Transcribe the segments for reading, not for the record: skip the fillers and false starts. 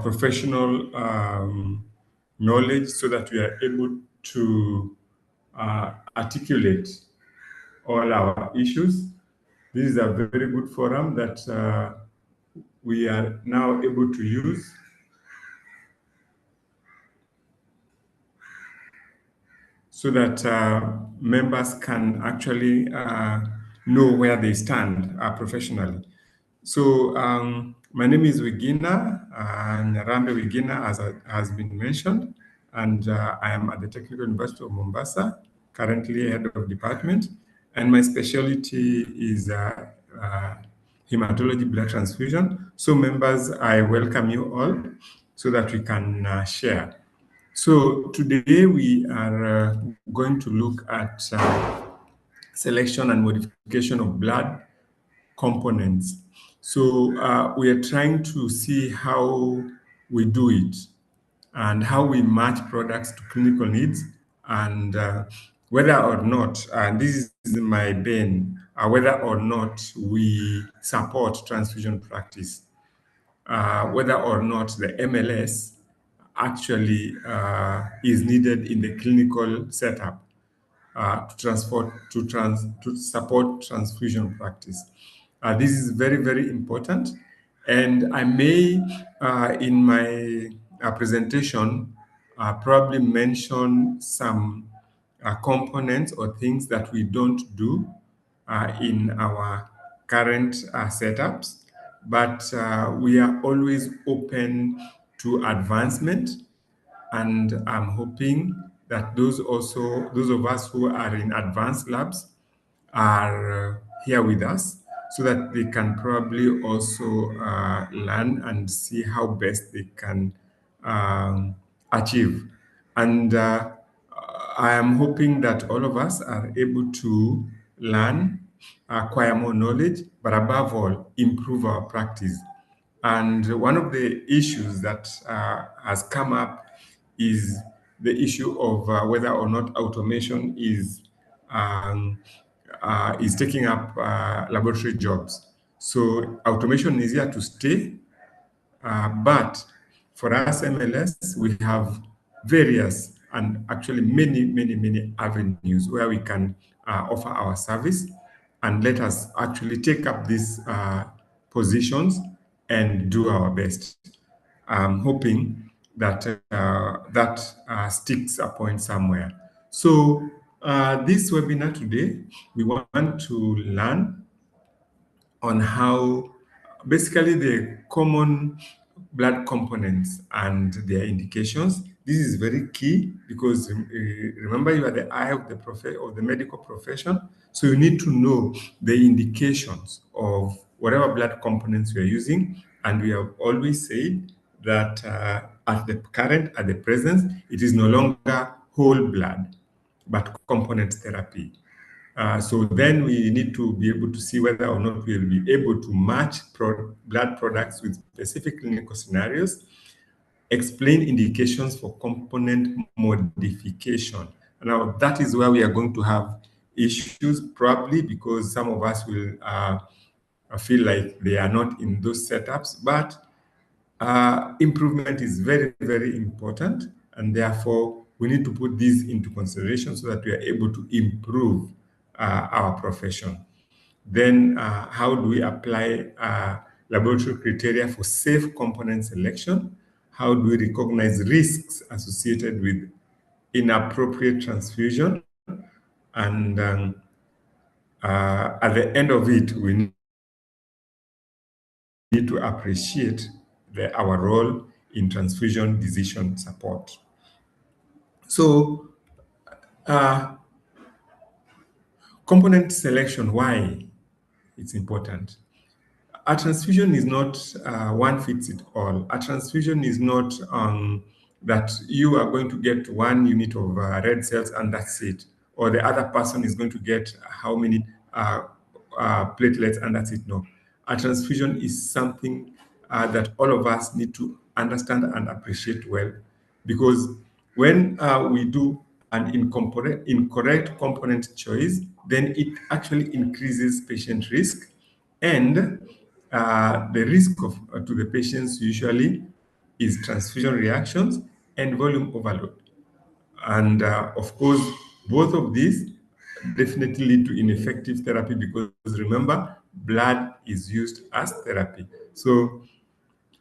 professional knowledge so that we are able to articulate all our issues. This is a very good forum that we are now able to use so that members can actually know where they stand professionally. So my name is Wigina, Nyarambe Wigina, as has been mentioned, and I am at the Technical University of Mombasa, currently head of department, and my specialty is hematology blood transfusion. So members, I welcome you all so that we can share. So today we are going to look at selection and modification of blood components. So we are trying to see how we do it and how we match products to clinical needs, and whether or not, and this is my bane, whether or not we support transfusion practice, whether or not the MLS actually is needed in the clinical setup to support transfusion practice. This is very, very important. And I may, in my presentation, probably mention some components or things that we don't do in our current setups, but we are always open to advancement, and I'm hoping that those of us who are in advanced labs are here with us so that they can probably also learn and see how best they can achieve. And I am hoping that all of us are able to learn, acquire more knowledge, but above all, improve our practice. And one of the issues that has come up is the issue of whether or not automation is taking up laboratory jobs. So automation is here to stay, but for us MLS, we have various and actually many avenues where we can offer our service, and let us actually take up these positions and do our best. I'm hoping that that sticks a point somewhere. So this webinar today, we want to learn on how basically the common blood components and their indications. This is very key because remember, you are the eye of the medical profession, so you need to know the indications of whatever blood components you are using. And we have always said that at the present, it is no longer whole blood, but component therapy. So then we need to be able to see whether or not we will be able to match blood products with specific clinical scenarios, explain indications for component modification. Now, that is where we are going to have issues, probably because some of us will feel like they are not in those setups, but improvement is very, very important, and therefore we need to put these into consideration so that we are able to improve our profession. Then how do we apply laboratory criteria for safe component selection? How do we recognize risks associated with inappropriate transfusion? And at the end of it, we need to appreciate our role in transfusion decision support. So component selection, why it's important. A transfusion is not one fits it all. A transfusion is not that you are going to get 1 unit of red cells and that's it, or the other person is going to get how many platelets and that's it. No, a transfusion is something that all of us need to understand and appreciate well, because when we do an incorrect component choice, then it actually increases patient risk, and the risk to the patients usually is transfusion reactions and volume overload. And of course, both of these definitely lead to ineffective therapy because remember, blood is used as therapy. So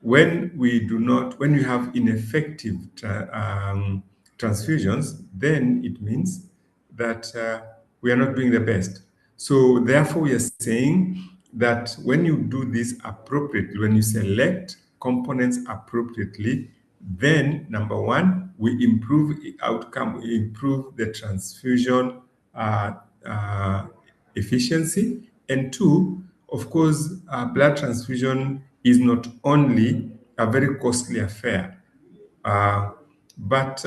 when you have ineffective transfusions, then it means that we are not doing the best. So therefore, we are saying that when you do this appropriately, when you select components appropriately, then number one, we improve outcome, we improve the transfusion uh, uh, efficiency, and two, of course, blood transfusion is not only a very costly affair, uh, but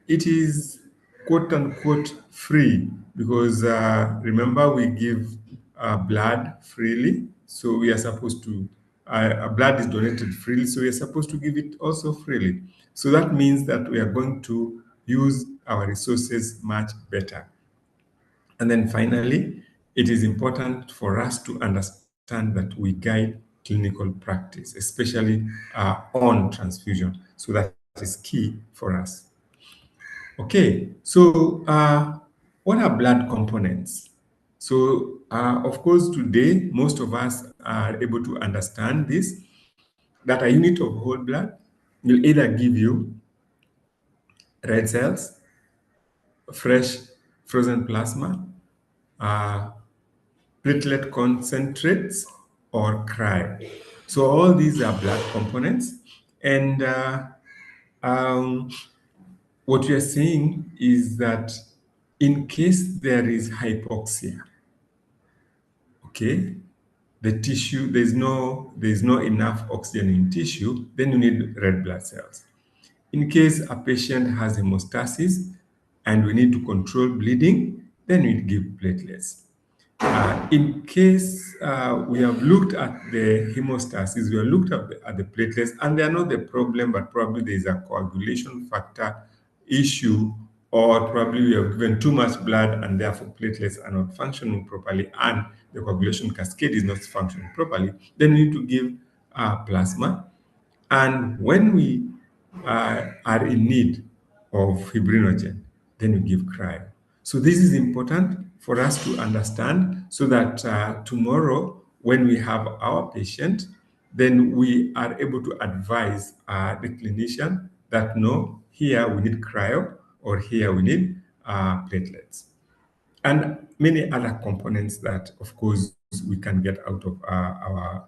it is quote unquote free because remember we give blood freely, so we are supposed to. Blood is donated freely, so we are supposed to give it also freely. So that means that we are going to use our resources much better. And then finally, it is important for us to understand that we guide clinical practice, especially on transfusion. So that is key for us. Okay, so what are blood components? So, of course, today, most of us are able to understand this, that a unit of whole blood will either give you red cells, fresh frozen plasma, uh, platelet concentrates, or cryo. So all these are blood components. And um, what we are saying is that in case there is hypoxia, okay, the tissue, there's no enough oxygen in tissue, then you need red blood cells. In case a patient has hemostasis and we need to control bleeding, then we give platelets. In case we have looked at the hemostasis, we have looked at the platelets, and they are not the problem, but probably there is a coagulation factor issue, or probably we have given too much blood and therefore platelets are not functioning properly, and the coagulation cascade is not functioning properly, then we need to give plasma. And when we are in need of fibrinogen, then we give cryo. So this is important for us to understand so that tomorrow, when we have our patient, then we are able to advise the clinician that no, here we need cryo or here we need platelets. And many other components that, of course, we can get out of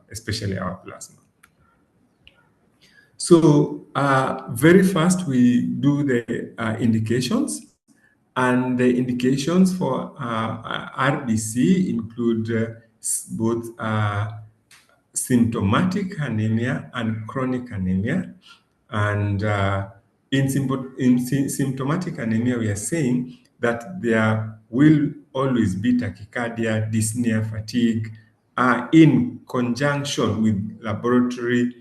especially our plasma. So very fast, we do the indications. And the indications for RBC include both symptomatic anemia and chronic anemia. And in symptomatic anemia, we are saying that there will always be tachycardia, dyspnea, fatigue, in conjunction with laboratory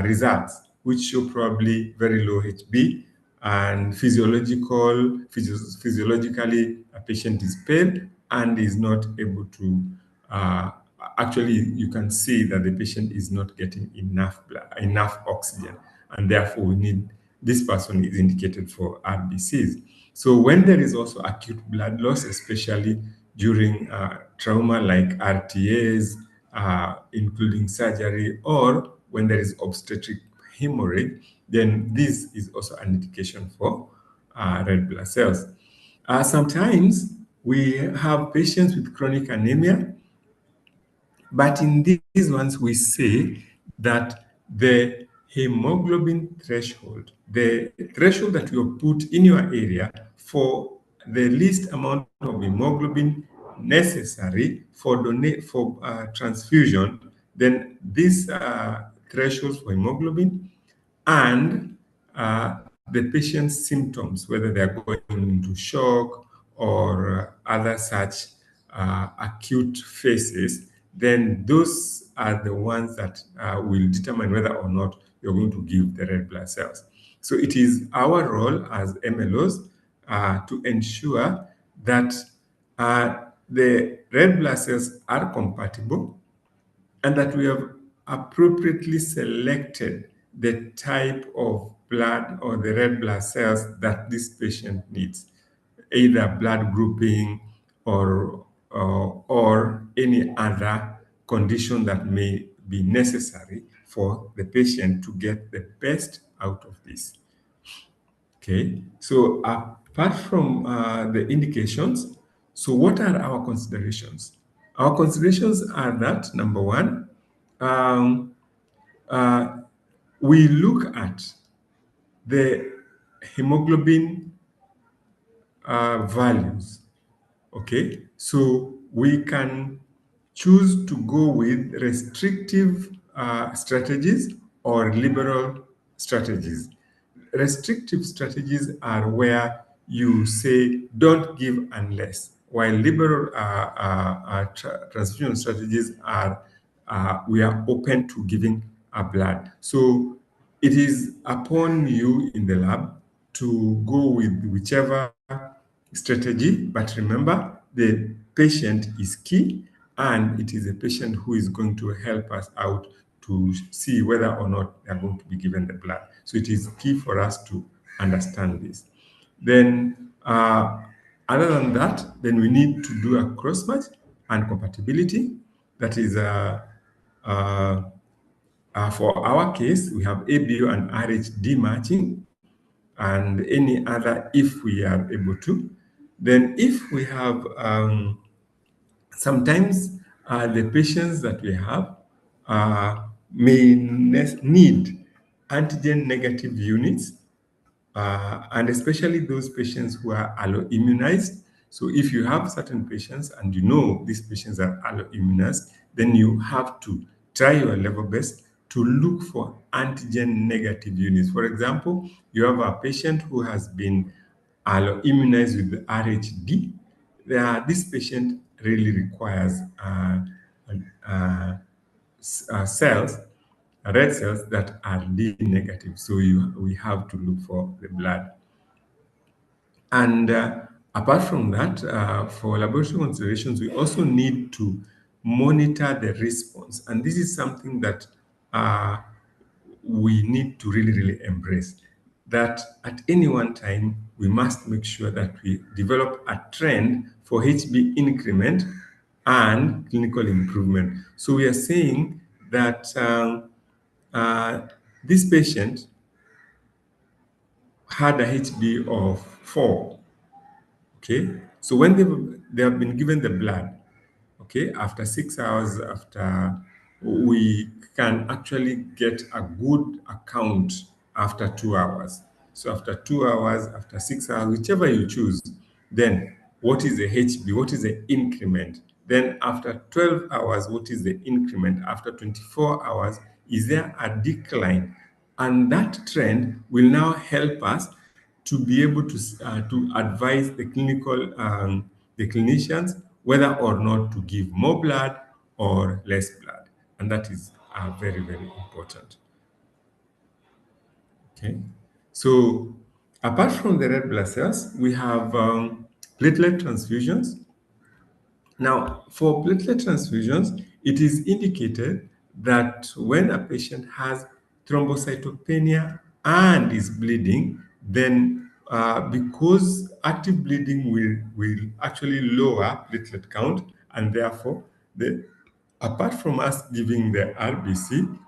results, which show probably very low HB, and physiologically, a patient is pale and is not able to actually, you can see that the patient is not getting enough oxygen, and therefore we need, this person is indicated for RBCs. So when there is also acute blood loss, especially during trauma like RTAs, including surgery, or when there is obstetric hemorrhage, then this is also an indication for red blood cells. Sometimes we have patients with chronic anemia, but in these ones, we say that the hemoglobin threshold, the threshold that you have put in your area for the least amount of hemoglobin necessary for transfusion, then these thresholds for hemoglobin and the patient's symptoms, whether they are going into shock or other such acute phases, then those are the ones that will determine whether or not you're going to give the red blood cells. So it is our role as MLOs to ensure that the red blood cells are compatible and that we have appropriately selected the type of blood or the red blood cells that this patient needs, either blood grouping or any other condition that may be necessary for the patient to get the best out of this. Okay, so apart from the indications, so what are our considerations? Our considerations are that number one, um, uh, we look at the hemoglobin values. Okay, so we can choose to go with restrictive strategies or liberal strategies. Restrictive strategies are where you say don't give unless, while liberal transfusion strategies are we are open to giving blood. So it is upon you in the lab to go with whichever strategy, but remember the patient is key, and it is a patient who is going to help us out to see whether or not they are going to be given the blood. So it is key for us to understand this. Then, other than that, then we need to do a cross match and compatibility. That is uh, for our case, we have ABO and RHD matching, and any other if we are able to. Then, if we have sometimes the patients that we have may need antigen negative units, and especially those patients who are alloimmunized. So if you have certain patients and you know these patients are alloimmunized, then you have to try your level best to look for antigen negative units. For example, you have a patient who has been alloimmunized with the RHD. This patient really requires uh, cells, red cells that are D negative. So we have to look for the blood. And apart from that, for laboratory considerations, we also need to monitor the response. And this is something that we need to really, really embrace. That at any one time, we must make sure that we develop a trend for HB increment and clinical improvement. So we are saying that this patient had a HB of 4. Okay, so when they have been given the blood, okay, after 6 hours, after we can actually get a good account after 2 hours. So after 2 hours, after 6 hours, whichever you choose, then what is the HB? What is the increment? Then after 12 hours, what is the increment? After 24 hours, is there a decline? And that trend will now help us to be able to advise the clinicians whether or not to give more blood or less blood, and that is very, very important. Okay, so apart from the red blood cells, we have platelet transfusions. Now, for platelet transfusions, it is indicated that when a patient has thrombocytopenia and is bleeding, then because active bleeding will actually lower platelet count, and therefore, apart from us giving the RBC,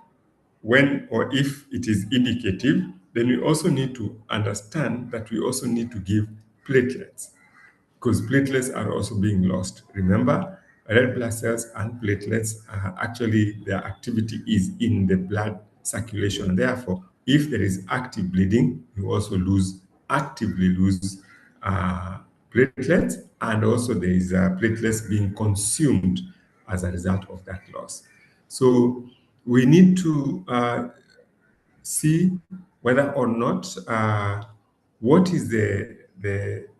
when or if it is indicative, then we also need to understand that we also need to give platelets, because platelets are also being lost. Remember, red blood cells and platelets actually their activity is in the blood circulation. Therefore, if there is active bleeding, you also actively lose platelets, and also there is platelets being consumed as a result of that loss. So we need to see whether or not what is the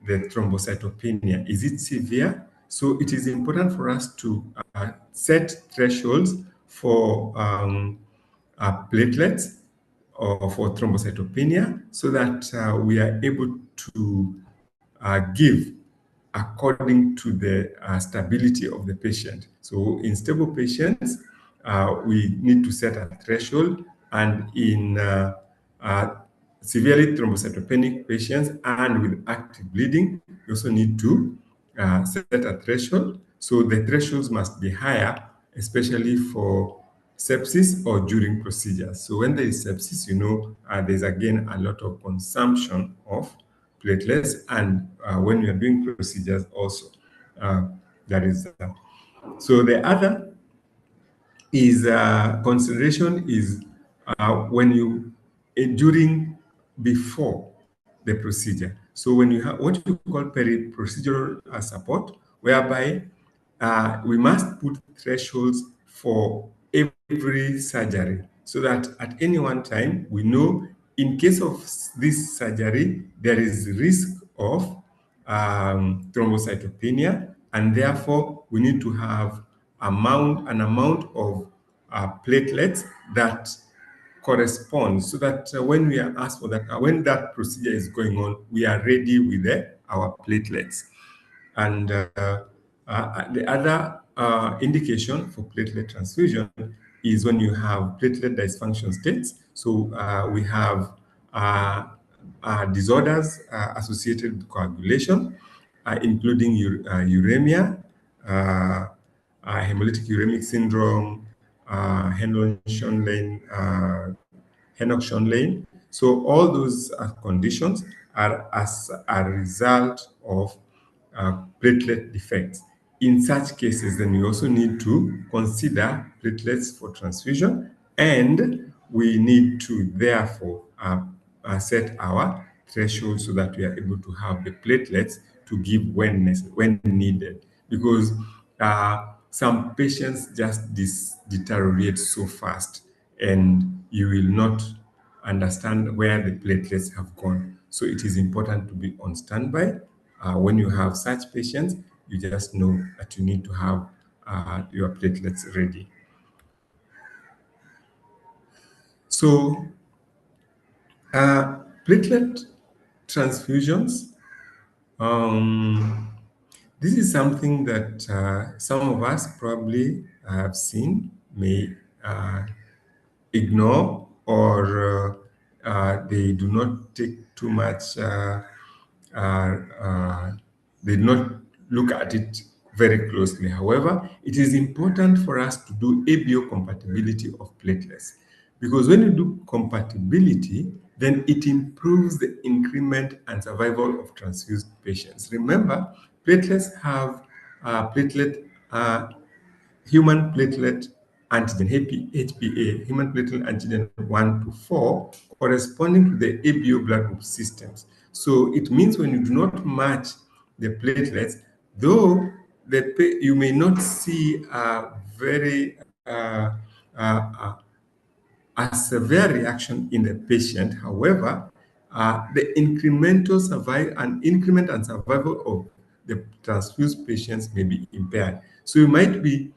thrombocytopenia. Is it severe? So it is important for us to set thresholds for platelets or for thrombocytopenia, so that we are able to give according to the stability of the patient. So in stable patients, we need to set a threshold, And in severely thrombocytopenic patients and with active bleeding, you also need to set a threshold. So the thresholds must be higher, especially for sepsis or during procedures. So when there is sepsis, there's again a lot of consumption of platelets, and when we are doing procedures also, that is. So the other is consideration is when you during before the procedure. So when you have what you call peri-procedural support, whereby we must put thresholds for every surgery, so that at any one time we know in case of this surgery there is risk of thrombocytopenia, and therefore we need to have an amount of platelets that corresponds, so that when we are asked for that, when that procedure is going on, we are ready with our platelets. And the other indication for platelet transfusion is when you have platelet dysfunction states. So we have disorders associated with coagulation, including uremia, hemolytic uremic syndrome, Henoch-Schönlein. So all those conditions are as a result of platelet defects. In such cases, then we also need to consider platelets for transfusion, and we need to therefore set our threshold so that we are able to have the platelets to give when needed. Because some patients just deteriorate so fast, and you will not understand where the platelets have gone. So it is important to be on standby. When you have such patients, you just know that you need to have your platelets ready. So platelet transfusions, this is something that some of us probably have seen, may ignore, or they do not take too much, they do not look at it very closely. However, it is important for us to do ABO compatibility of platelets, because when you do compatibility, then it improves the increment and survival of transfused patients. Remember, platelets have human platelet antigen, HPA, human platelet antigen 1 to 4, corresponding to the ABO blood group systems. So it means when you do not match the platelets, though you may not see a very a severe reaction in the patient. However, the increment and survival of the transfused patients may be impaired. So you might be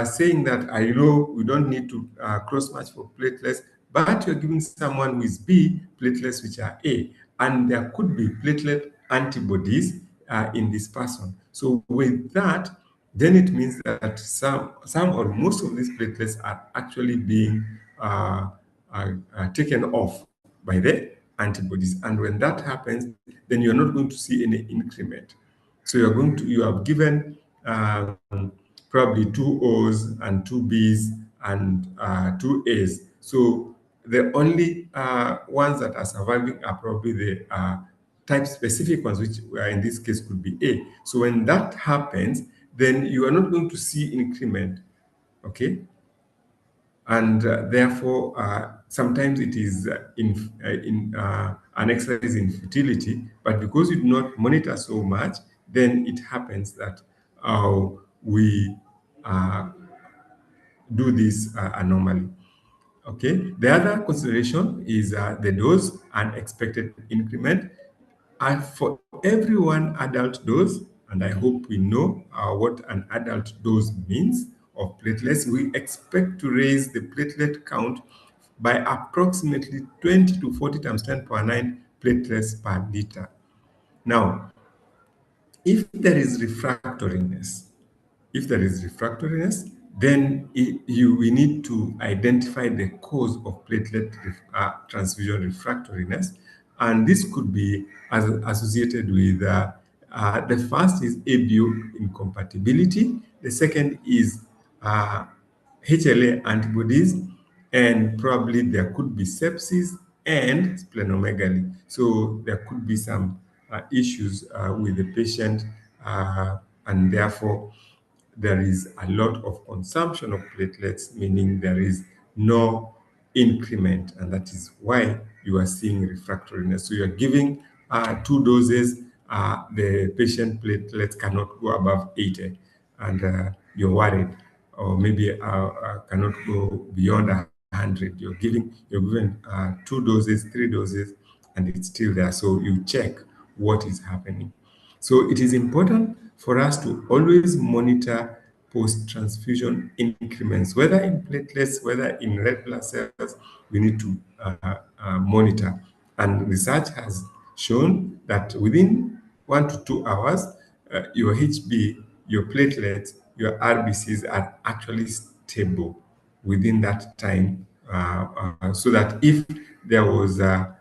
saying that I know we don't need to cross-match for platelets, but you're giving someone who is B platelets which are A, and there could be platelet antibodies in this person. So with that, then it means that some or most of these platelets are actually being taken off by the antibodies. And when that happens, then you're not going to see any increment. So you have given probably 2 O's and 2 B's and 2 A's. So the only ones that are surviving are probably the type-specific ones, which in this case could be A. So when that happens, then you are not going to see increment, okay? And therefore, sometimes it is an exercise in futility, but because you do not monitor so much, then it happens that we do this anomaly. Okay. The other consideration is the dose and expected increment. And for every one adult dose, and I hope we know what an adult dose means of platelets, we expect to raise the platelet count by approximately 20 to 40 times 10 power 9 platelets per liter. Now, if there is refractoriness, then we need to identify the cause of platelet transfusion refractoriness, and this could be associated with the first is ABO incompatibility, the second is HLA antibodies, and probably there could be sepsis and splenomegaly. So there could be some issues with the patient, and therefore there is a lot of consumption of platelets, meaning there is no increment, and that is why you are seeing refractoriness. So you're giving 2 doses, the patient platelets cannot go above 80, and you're worried, or maybe cannot go beyond 100. You're given 2 doses, 3 doses, and it's still there. So you check what is happening. So it is important for us to always monitor post-transfusion increments, whether in platelets, whether in red blood cells. We need to monitor. And research has shown that within 1 to 2 hours, your HB, your platelets, your RBCs are actually stable within that time, so that if there was an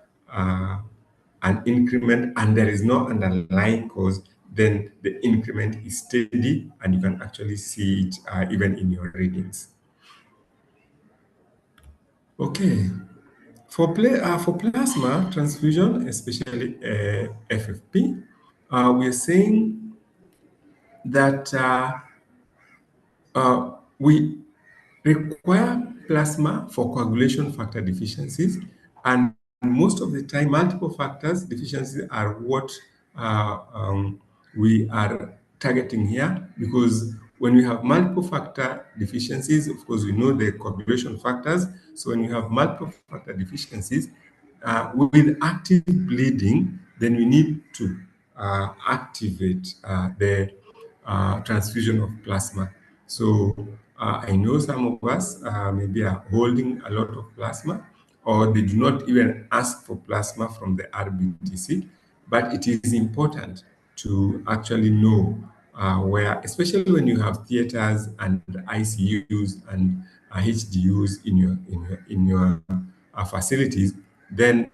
increment and there is no underlying cause, then the increment is steady and you can actually see it even in your readings. Okay, for plasma transfusion, especially FFP, we are saying that we require plasma for coagulation factor deficiencies, and most of the time, multiple factors deficiencies are what we are targeting here, because when we have multiple factor deficiencies, of course, we know the coagulation factors. So when you have multiple factor deficiencies with active bleeding, then we need to activate the transfusion of plasma. So I know some of us maybe are holding a lot of plasma, or they do not even ask for plasma from the RBTC, but it is important to actually know where, especially when you have theaters and ICUs and HDUs in your facilities, then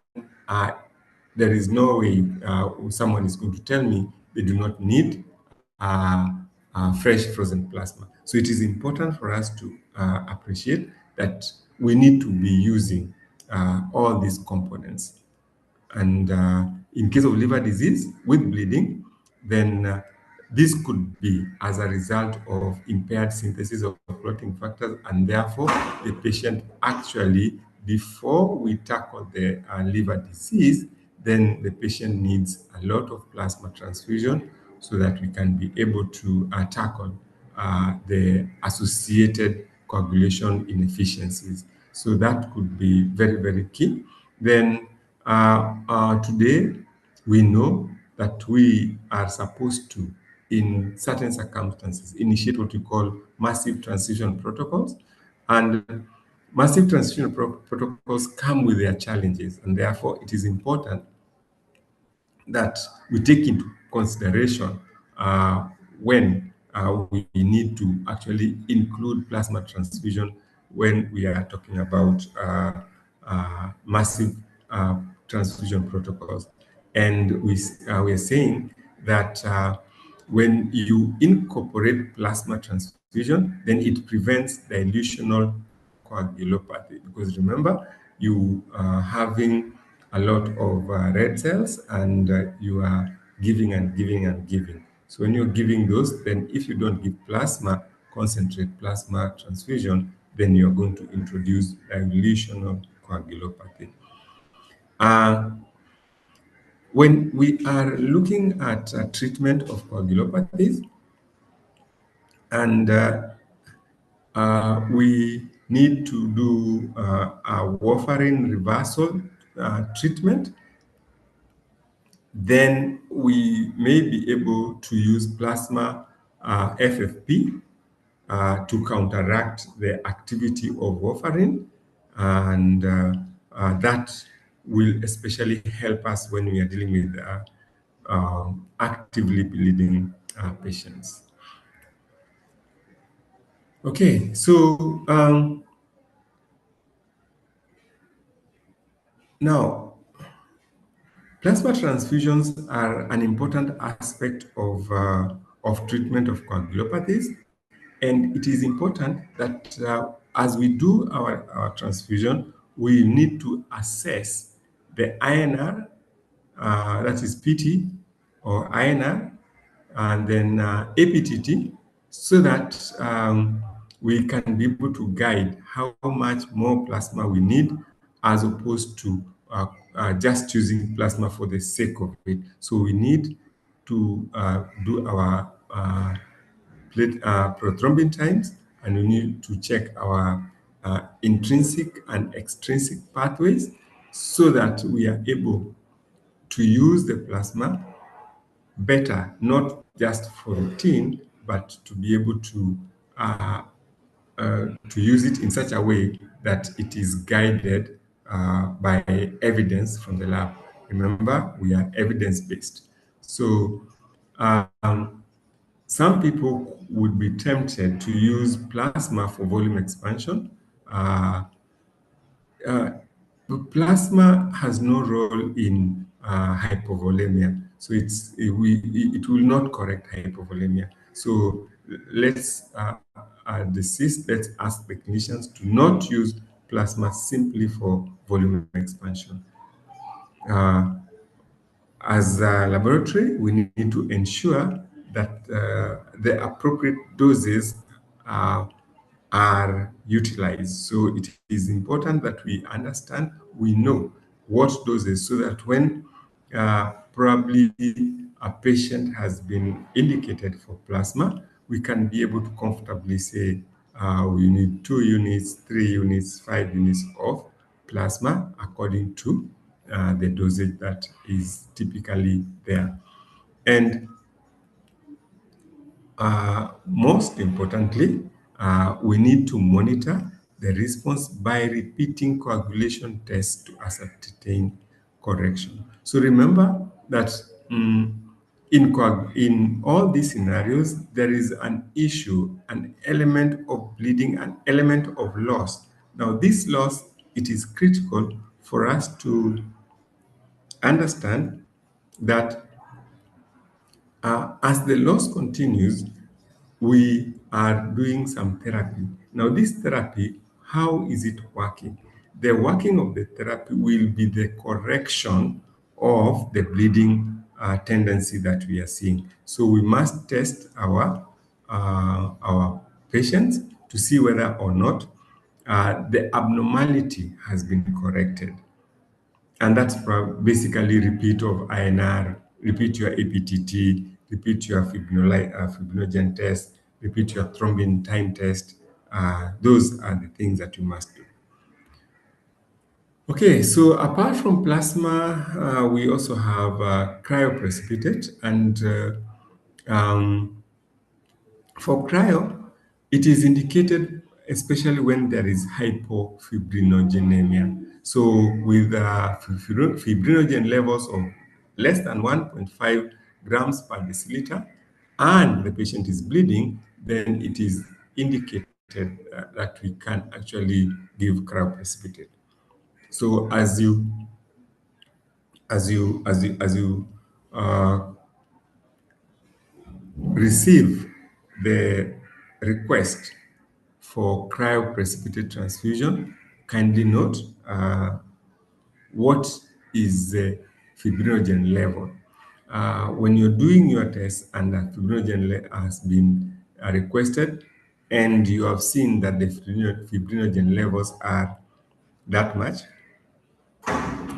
there is no way someone is going to tell me they do not need fresh frozen plasma. So it is important for us to appreciate that we need to be using all these components. And in case of liver disease with bleeding, then this could be as a result of impaired synthesis of clotting factors, and therefore the patient actually, before we tackle the liver disease, then the patient needs a lot of plasma transfusion so that we can be able to tackle the associated coagulation inefficiencies. So that could be very, very key. Then today, we know that we are supposed to, in certain circumstances, initiate what we call massive transfusion protocols. And massive transfusion protocols come with their challenges, and therefore it is important that we take into consideration when we need to actually include plasma transfusion when we are talking about massive transfusion protocols. And we are saying that when you incorporate plasma transfusion, then it prevents dilutional coagulopathy, because remember, you are having a lot of red cells, and you are giving and giving and giving. So when you're giving those, then if you don't give plasma, concentrate plasma transfusion, then you're going to introduce dilutional coagulopathy. When we are looking at treatment of coagulopathies, and we need to do a warfarin reversal treatment, then we may be able to use plasma FFP to counteract the activity of warfarin, and that will especially help us when we are dealing with actively bleeding patients. Okay, so now plasma transfusions are an important aspect of treatment of coagulopathies, and it is important that as we do our transfusion, we need to assess the INR, that is PT or INR, and then APTT, so that we can be able to guide how much more plasma we need as opposed to just using plasma for the sake of it. So we need to do our prothrombin times, and we need to check our intrinsic and extrinsic pathways so that we are able to use the plasma better, not just for routine, but to be able to use it in such a way that it is guided by evidence from the lab. Remember, we are evidence-based. So some people would be tempted to use plasma for volume expansion. Uh, Plasma has no role in hypovolemia, so it will not correct hypovolemia. So let's ask the clinicians to not use plasma simply for volume expansion. Uh, as a laboratory, we need to ensure that the appropriate doses uh, are utilized. So it is important that we understand, we know what doses, so that when probably a patient has been indicated for plasma, we can be able to comfortably say we need 2 units, 3 units, 5 units of plasma according to the dosage that is typically there. And most importantly, we need to monitor the response by repeating coagulation tests to ascertain correction. So remember that in all these scenarios, there is an issue, an element of bleeding, an element of loss. Now, this loss, it is critical for us to understand that as the loss continues, we are doing some therapy. Now, this therapy, how is it working? The working of the therapy will be the correction of the bleeding tendency that we are seeing. So we must test our patients to see whether or not the abnormality has been corrected. And that's basically repeat of INR, repeat your APTT, repeat your fibrinogen test, repeat your thrombin time test. Those are the things that you must do. Okay, so apart from plasma, we also have cryoprecipitate, and for cryo, it is indicated especially when there is hypofibrinogenemia. So with fibrinogen levels of less than 1.5 grams per deciliter and the patient is bleeding, then it is indicated that we can actually give cryoprecipitate. So as you receive the request for cryoprecipitate transfusion, kindly note what is the fibrinogen level. When you're doing your test and the fibrinogen has been requested, and you have seen that the fibrinogen levels are that much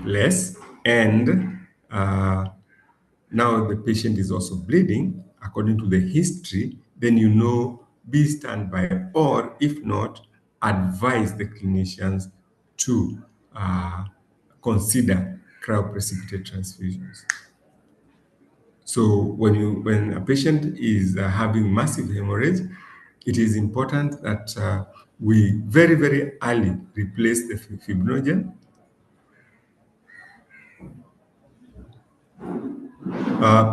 less, and now the patient is also bleeding according to the history, then you know, be standby, or if not, advise the clinicians to consider cryoprecipitate transfusions. So when a patient is having massive hemorrhage, it is important that we very, very early replace the fibrinogen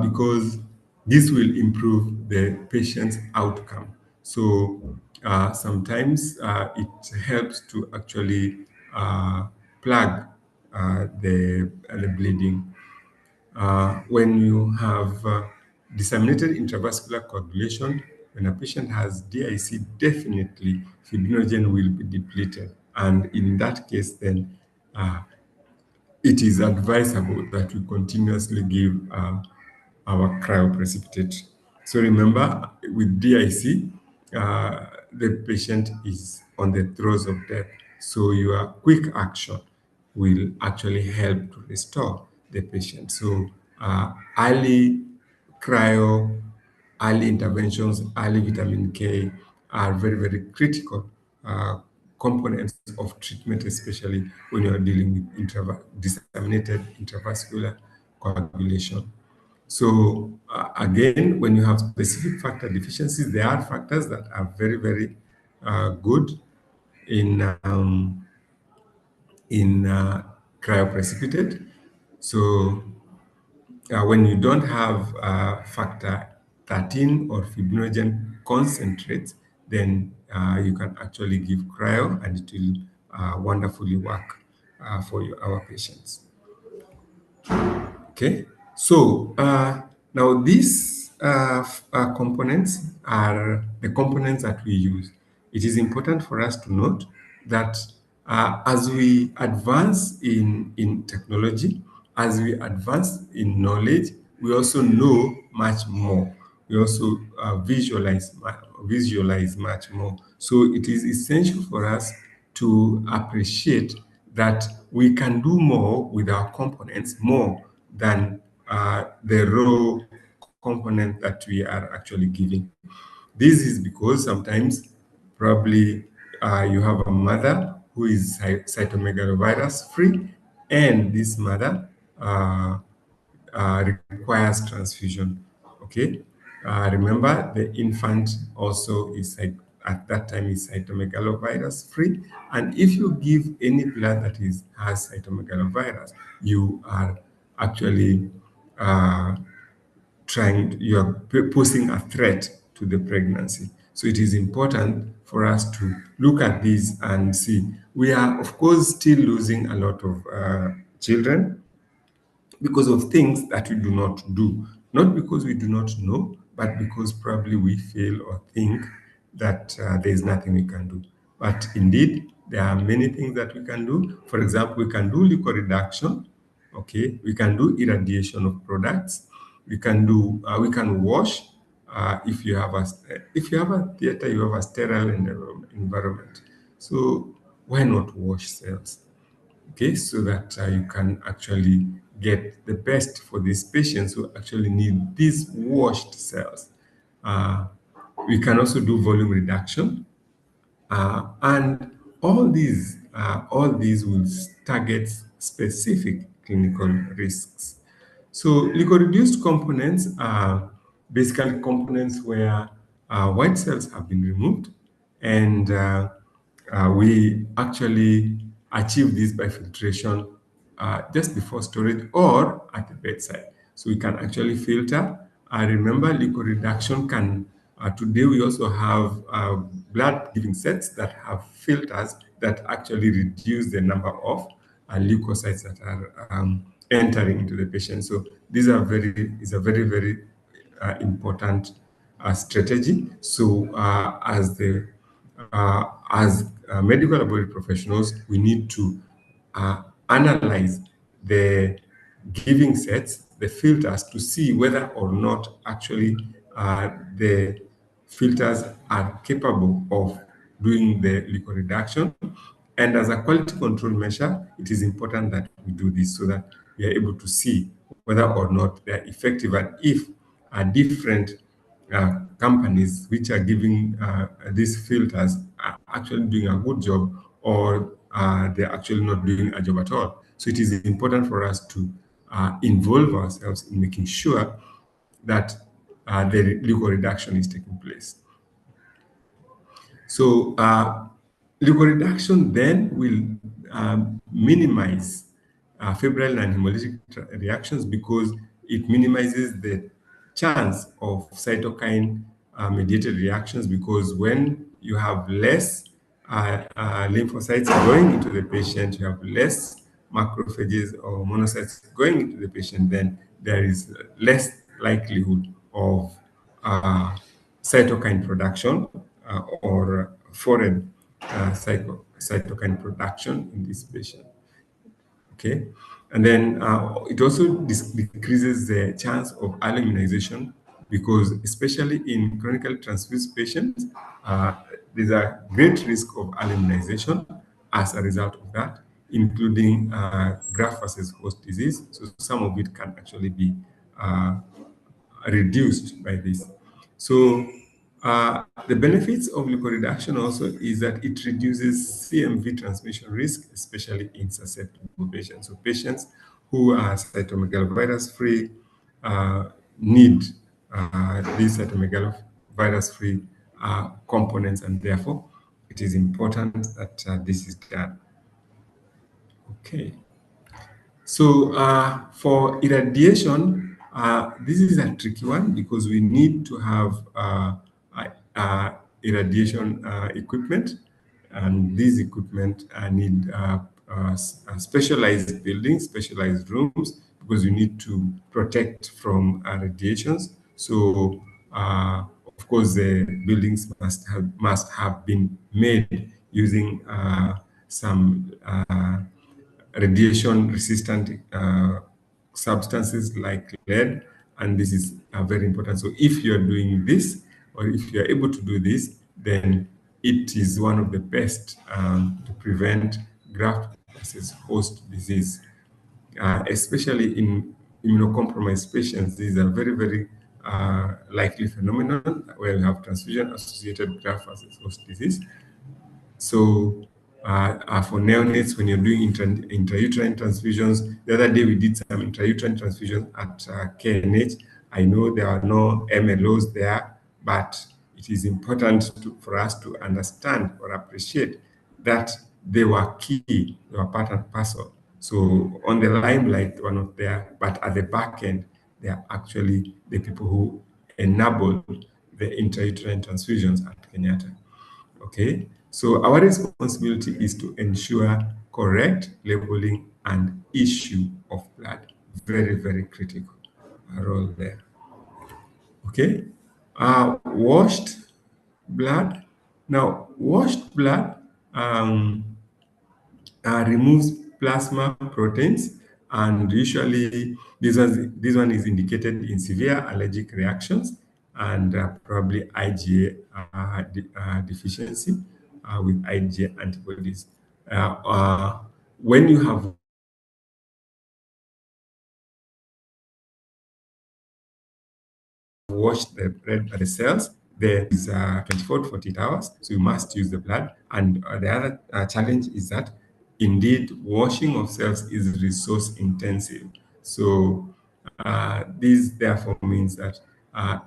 because this will improve the patient's outcome. So sometimes it helps to actually plug the bleeding. When you have disseminated intravascular coagulation, when a patient has DIC, definitely fibrinogen will be depleted. And in that case, then it is advisable that we continuously give our cryoprecipitate. So remember, with DIC, the patient is on the throes of death. So your quick action will actually help to restore the patient. So early cryo, early interventions, early vitamin K are very, very critical components of treatment, especially when you're dealing with disseminated intravascular coagulation. So again, when you have specific factor deficiencies, there are factors that are very, very good in cryoprecipitate. So when you don't have factor 13 or fibrinogen concentrates, then you can actually give cryo and it will wonderfully work for our patients. Okay, so now these components are the components that we use. It is important for us to note that as we advance in technology, as we advance in knowledge, we also know much more. We also visualize much more. So it is essential for us to appreciate that we can do more with our components, more than the raw component that we are actually giving. This is because sometimes probably you have a mother who is cytomegalovirus free, and this mother requires transfusion. Okay, remember the infant also is at that time is cytomegalovirus free, and if you give any blood that is has cytomegalovirus, you are actually uh, you are posing a threat to the pregnancy. So it is important for us to look at this and see. We are, of course, still losing a lot of children because of things that we do not do. Not because we do not know, but because probably we feel or think that there is nothing we can do. But indeed, there are many things that we can do. For example, we can do liquoreduction. Okay, we can do irradiation of products. We can wash. If you have a theater, you have a sterile environment. So why not wash cells? Okay, so that you can actually get the best for these patients who actually need these washed cells. Uh, we can also do volume reduction, and all these will target specific clinical risks. So liquid-reduced components are basically components where white cells have been removed, and we actually achieve this by filtration just before storage or at the bedside. So we can actually filter. Remember, liquid reduction can, today we also have blood giving sets that have filters that actually reduce the number of leukocytes that are entering into the patient. So these are is a very, very important strategy. So as medical laboratory professionals, we need to analyze the giving sets, the filters, to see whether or not actually the filters are capable of doing the liquid reduction. And as a quality control measure, it is important that we do this so that we are able to see whether or not they are effective, and if different companies which are giving these filters are actually doing a good job, or they're actually not doing a job at all. So it is important for us to involve ourselves in making sure that the liquid reduction is taking place. So liquid reduction then will minimize febrile and hemolytic reactions, because it minimizes the chance of cytokine mediated reactions, because when you have less lymphocytes going into the patient, you have less macrophages or monocytes going into the patient, then there is less likelihood of cytokine production or foreign cytokine production in this patient. Okay, and then it also decreases the chance of early immunization, because especially in chronically transfused patients, there's a great risk of early immunization as a result of that, including graft versus host disease. So some of it can actually be uh, reduced by this. So the benefits of leukoreduction also is that it reduces CMV transmission risk, especially in susceptible patients. So patients who are cytomegalovirus-free need these cytomegalovirus-free components, and therefore it is important that this is done. Okay. So for irradiation, this is a tricky one, because we need to have irradiation equipment, and these equipment need specialized buildings, specialized rooms, because you need to protect from radiations. So of course, the buildings must have been made using some radiation resistant substances like lead, and this is very important. So if you're doing this, or if you're able to do this, then it is one of the best to prevent graft versus host disease, especially in immunocompromised patients. These are very, very likely phenomenon where we have transfusion associated graft versus host disease. So for neonates, when you're doing intrauterine transfusions, the other day we did some intrauterine transfusions at KNH. I know there are no MLOs there, but it is important for us to understand or appreciate that they were key, they were part and parcel. So on the limelight, they were not there, but at the back end, they are actually the people who enabled the intrauterine transfusions at Kenyatta. Okay, so our responsibility is to ensure correct labeling and issue of blood. Very, very critical role there. Okay, washed blood. Now, washed blood removes plasma proteins, and usually this one is indicated in severe allergic reactions and probably IgA deficiency with IgA antibodies. When you have washed the red blood cells, there is 24 to 48 hours, so you must use the blood. And the other challenge is that indeed washing of cells is resource intensive. So this therefore means that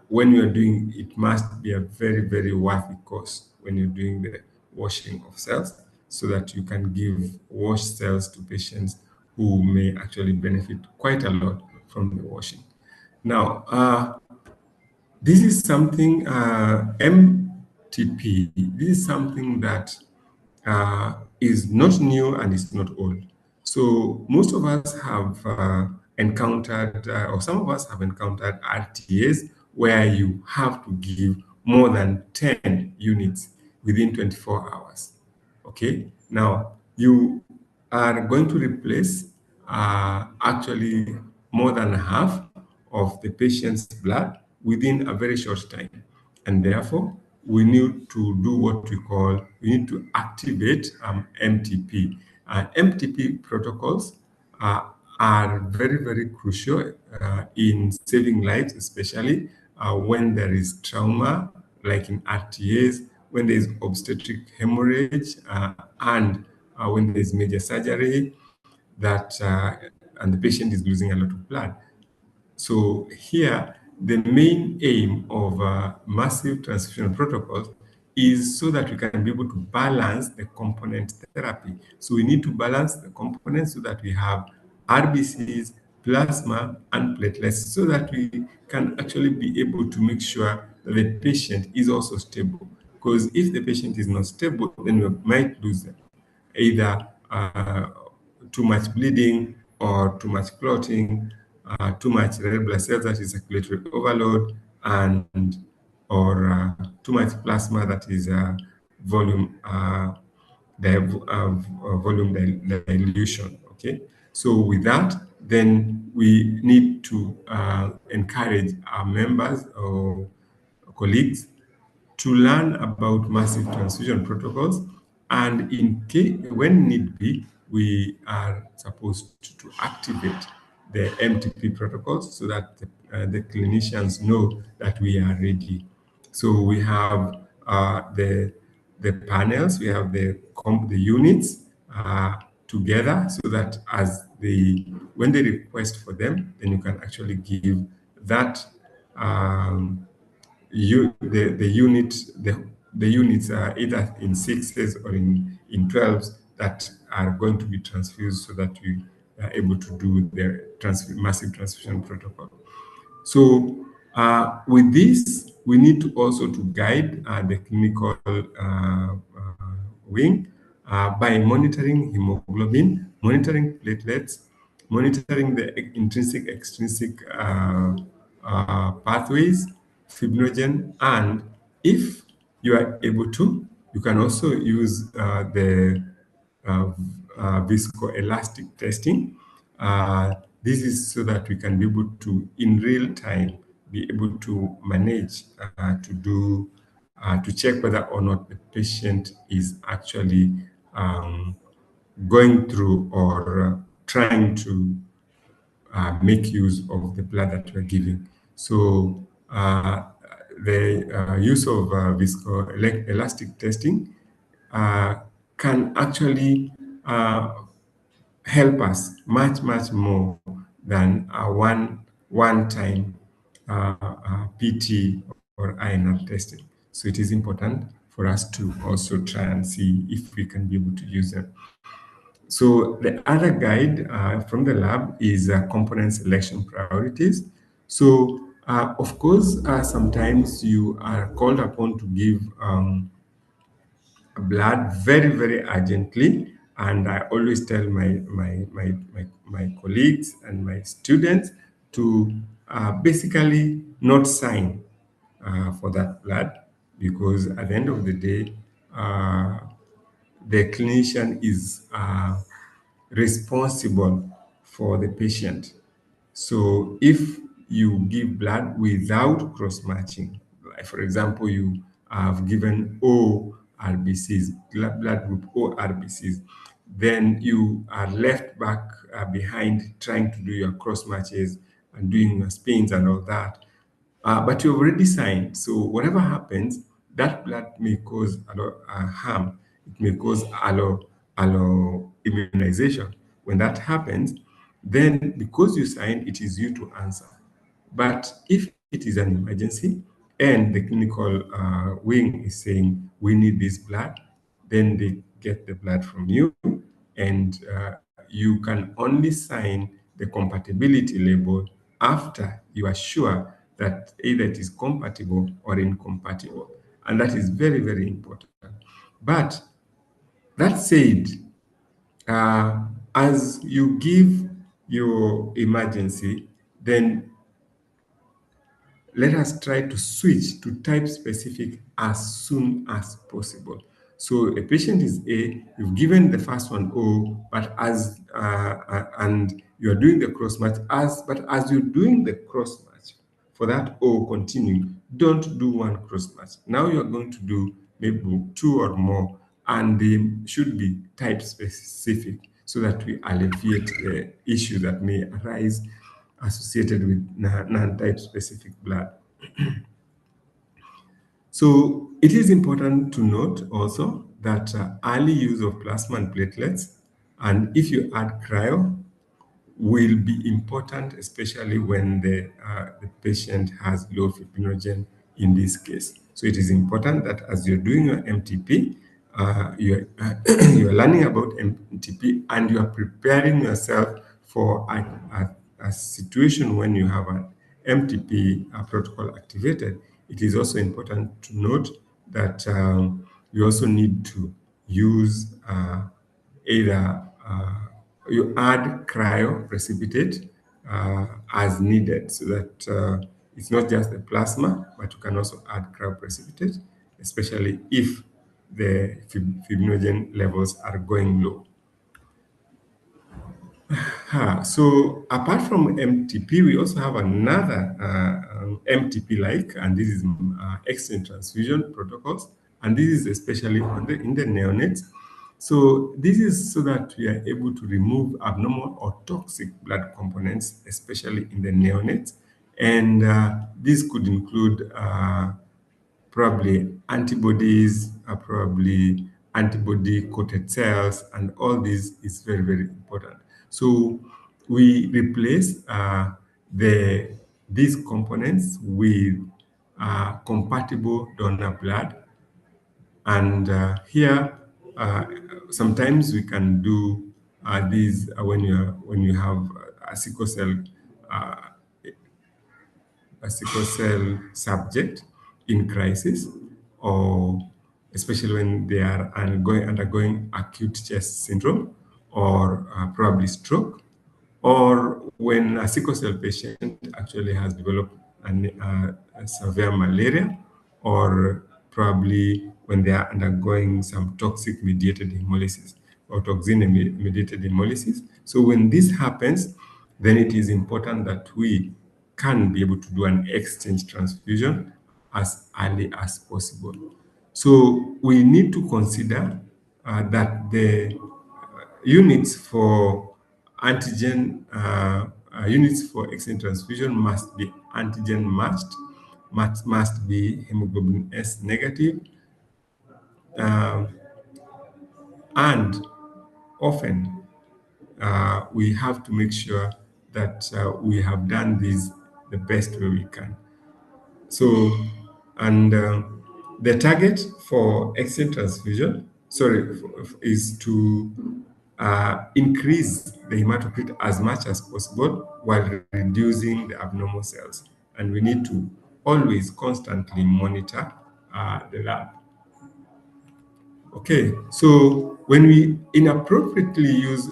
when you're doing it, must be a very, very worthy cost when you're doing the washing of cells, so that you can give washed cells to patients who may actually benefit quite a lot from the washing. Now, this is something MTP. This is something that is not new and is not old. So most of us have encountered, or some of us have encountered RTAs where you have to give more than 10 units within 24 hours. Okay, now you are going to replace actually more than half of the patient's blood within a very short time. And therefore, we need to do what we need to activate MTP. MTP protocols are very, very crucial in saving lives, especially when there is trauma, like in RTAs, when there is obstetric hemorrhage, and when there is major surgery, that and the patient is losing a lot of blood. So here, the main aim of massive transfusion protocols is so that we can be able to balance the component therapy. So we need to balance the components so that we have RBCs, plasma, and platelets, so that we can actually be able to make sure that the patient is also stable. Because if the patient is not stable, then we might lose them, either too much bleeding or too much clotting, too much red blood cells, that is circulatory overload, and or too much plasma, that is volume dilution. Okay, so with that, then we need to encourage our members or colleagues to learn about massive transfusion protocols, and in case, when need be, we are supposed to activate the MTP protocols so that the clinicians know that we are ready. So we have the panels, we have the units together, so that as when they request for them, then you can actually give that the units are either in sixes or in 12s that are going to be transfused, so that we are able to do the massive transfusion protocol. So with this, we need to also to guide the clinical wing by monitoring hemoglobin, monitoring platelets, monitoring the intrinsic, extrinsic pathways, fibrinogen, and if you are able to, you can also use the uh, viscoelastic testing. This is so that we can be able to, in real time, be able to manage to check whether or not the patient is actually going through or trying to make use of the blood that we're giving. So the use of viscoelastic testing uh, can actually help us much more than a one-time PT or INR testing. So it is important for us to also try and see if we can be able to use them. So the other guide from the lab is component selection priorities. So of course, sometimes you are called upon to give blood very urgently, and I always tell my colleagues and my students to basically not sign for that blood, because at the end of the day, the clinician is responsible for the patient. So if you give blood without cross-matching, like for example, you have given O RBCs, blood group O RBCs, then you are left back behind trying to do your cross matches and doing your spins and all that. But you've already signed. So whatever happens, that blood may cause a lot harm. It may cause allo immunization. When that happens, then because you signed, it is you to answer. But if it is an emergency and the clinical wing is saying we need this blood, then they get the blood from you, and you can only sign the compatibility label after you are sure that either it is compatible or incompatible. And that is very important. But that said, as you give your emergency, then let us try to switch to type specific as soon as possible. So a patient is A, you've given the first one O, but and you're doing the cross match, but as you're doing the cross match for that O continue, don't do one cross match. Now you're going to do maybe two or more, and they should be type specific so that we alleviate the issue that may arise associated with non-type specific blood. So it is important to note also that early use of plasma and platelets, and if you add cryo, will be important, especially when the patient has low fibrinogen in this case. So it is important that as you're doing your MTP, you're learning about MTP and you are preparing yourself for a situation when you have an MTP protocol activated. it is also important to note that we also need to use either you add cryo precipitate as needed, so that it's not just the plasma, but you can also add cryo precipitate, especially if the fibrinogen levels are going low. So apart from MTP, we also have another MTP-like, and this is exchange transfusion protocols, and this is especially in the neonates. So this is so that we are able to remove abnormal or toxic blood components, especially in the neonates, and this could include probably antibodies, probably antibody-coated cells, and all this is very, very important. So we replace these components with compatible donor blood, and here sometimes we can do these when you have a sickle cell uh, a sickle cell subject in crisis, or especially when they are undergoing acute chest syndrome, or probably stroke, or when a sickle cell patient actually has developed a severe malaria, or probably when they are undergoing some toxic mediated hemolysis or toxin mediated hemolysis. So when this happens, then it is important that we can be able to do an exchange transfusion as early as possible. So we need to consider that the units for units for exchange transfusion must be antigen matched, must be hemoglobin S negative, um, and often we have to make sure that we have done this the best way we can. So, and the target for exchange transfusion, is to increase the hematocrit as much as possible while reducing the abnormal cells. And we need to always constantly monitor the lab. Okay, so when we inappropriately use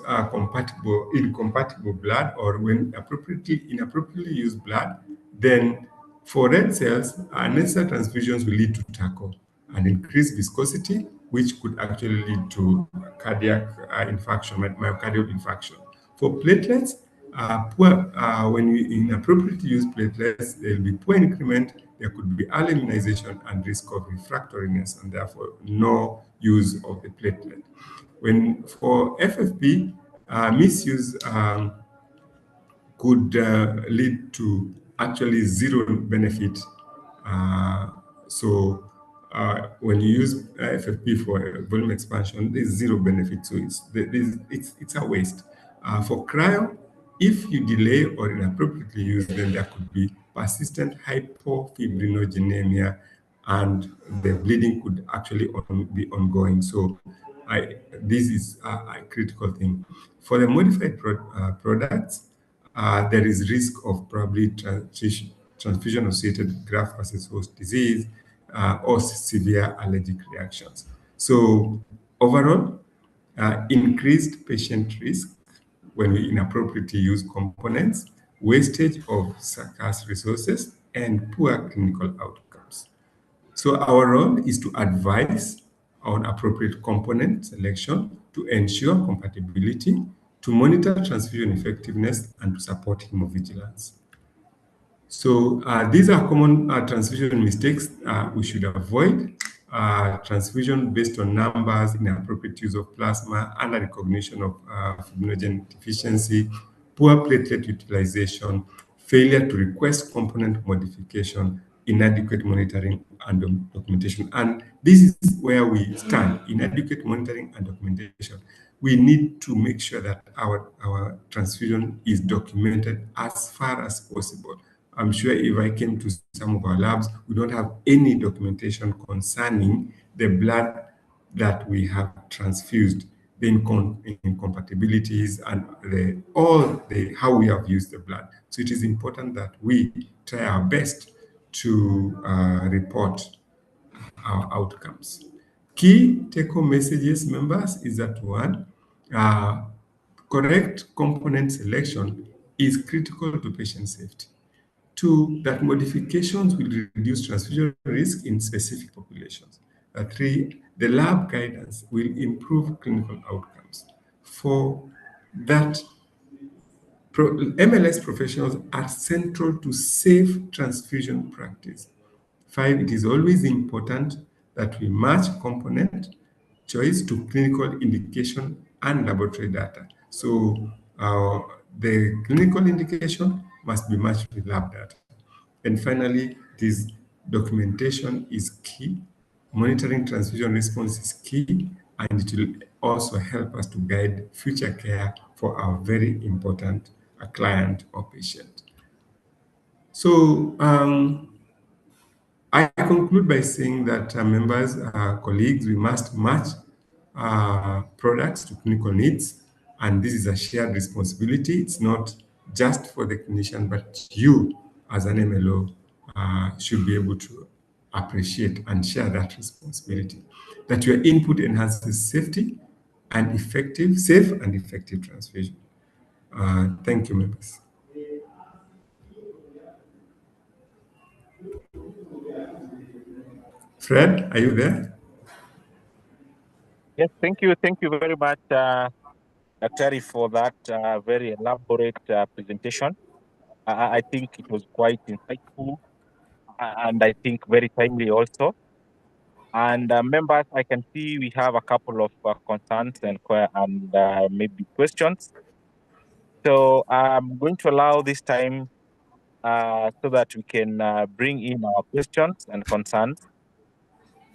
incompatible blood, or when inappropriately use blood, then for red cells, unnecessary transfusions will lead to TACO and increased viscosity, which could actually lead to cardiac infarction, myocardial infarction. For platelets, when we inappropriately use platelets, there will be poor increment, there could be early immunization and risk of refractoriness, and therefore no use of the platelet. When for FFP, misuse could lead to actually zero benefit. Uh, when you use FFP for volume expansion, there's zero benefit. So it's a waste. For cryo, if you delay or inappropriately use, then there could be persistent hypofibrinogenemia, and the bleeding could actually be ongoing. So this is a critical thing. For the modified products, there is risk of probably transfusion-associated graft versus host disease, or severe allergic reactions. So overall, increased patient risk when we inappropriately use components, wastage of scarce resources, and poor clinical outcomes. So our role is to advise on appropriate component selection, to ensure compatibility, to monitor transfusion effectiveness, and to support hemovigilance. So these are common transfusion mistakes we should avoid. Transfusion based on numbers, inappropriate use of plasma, under recognition of fibrinogen deficiency, poor platelet utilization, failure to request component modification, inadequate monitoring and documentation. And this is where we stand: inadequate monitoring and documentation. We need to make sure that our transfusion is documented as far as possible. I'm sure if I came to some of our labs, we don't have any documentation concerning the blood that we have transfused, the incompatibilities, and how we have used the blood. So it is important that we try our best to report our outcomes. Key take-home messages, members, is that one, correct component selection is critical to patient safety. Two, that modifications will reduce transfusion risk in specific populations. Three, the lab guidance will improve clinical outcomes. Four, that MLS professionals are central to safe transfusion practice. Five, it is always important that we match component choice to clinical indication and laboratory data. So the clinical indication must be matched with lab data. And finally, this documentation is key. Monitoring transfusion response is key, and it will also help us to guide future care for our very important client or patient. So I conclude by saying that members, colleagues, we must match products to clinical needs, and this is a shared responsibility. It's not just for the clinician, but you, as an MLO, should be able to appreciate and share that responsibility. That your input enhances safety and safe and effective transfusion. Thank you, members. Fred, are you there? Yes, thank you. Thank you very much, Dr. for that very elaborate presentation. I think it was quite insightful and I think very timely also. And members, I can see we have a couple of concerns and maybe questions. So I'm going to allow this time so that we can bring in our questions and concerns.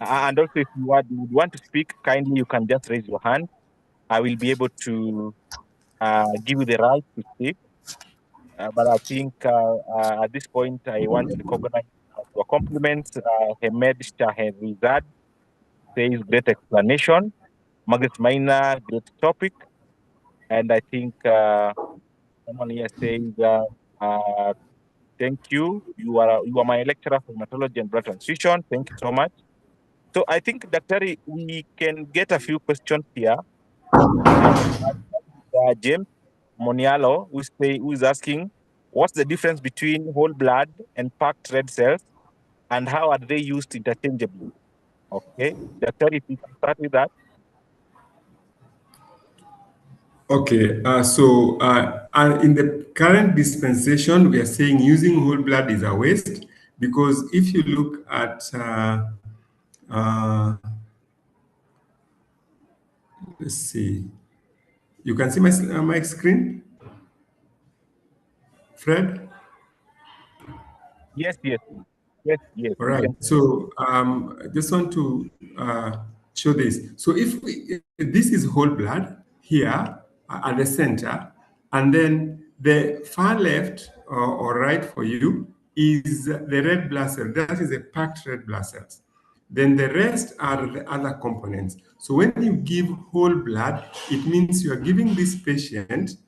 And also, if you would want to speak, kindly you can just raise your hand. I will be able to give you the right to speak. But I think at this point, I want to recognize your compliments. Hamed Shahrizad says great explanation. Margaret Maina, great topic. And I think someone here says, thank you. You are my lecturer for hematology and blood transfusion. Thank you so much. So I think, Dr. We can get a few questions here. James Monialo, who is asking, what's the difference between whole blood and packed red cells, and how are they used interchangeably? Okay, Dr. If you can start with that. Okay, in the current dispensation, we are saying using whole blood is a waste because if you look at, let's see, you can see my screen, Fred? Yes. All We right. can. So I just want to show this. So if this is whole blood here at the center, and then the far left or right for you is the red blood cell. That is a packed red blood cells. Then the rest are the other components. So when you give whole blood, it means you are giving this patient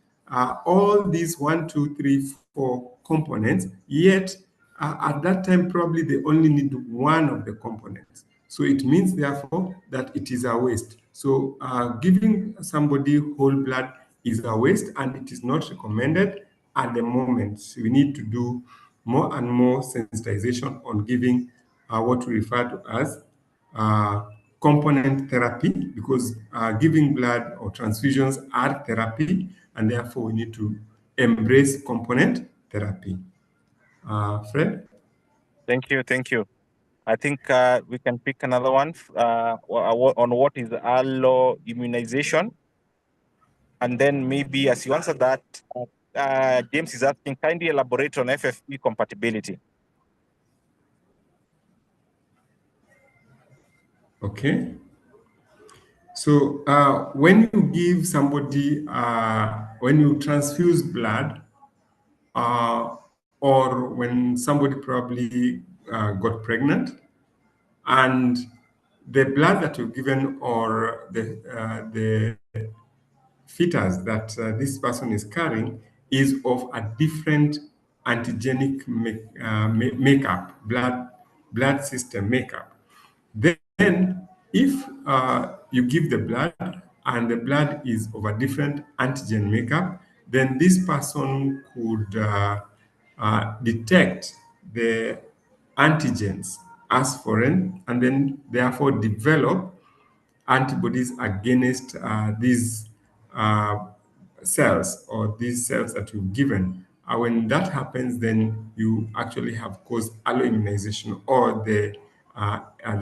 all these 1, 2, 3, 4 components, yet at that time, probably they only need one of the components. So it means, therefore, that it is a waste. So giving somebody whole blood is a waste, and it is not recommended at the moment. So we need to do more and more sensitization on giving what we refer to as component therapy, because giving blood or transfusions are therapy, and therefore we need to embrace component therapy. Fred? Thank you. I think we can pick another one on what is allo immunization. And then maybe as you answer that, James is asking, kindly elaborate on FFP compatibility. Okay. So when you give somebody, when you transfuse blood, or when somebody probably got pregnant, and the blood that you've given or the fetus that this person is carrying is of a different antigenic makeup, blood system makeup. Then, if you give the blood and the blood is of a different antigen makeup, then this person could detect the antigens as foreign and then therefore develop antibodies against these uh, cells or these cells that you've given. When that happens, then you actually have caused alloimmunization, or the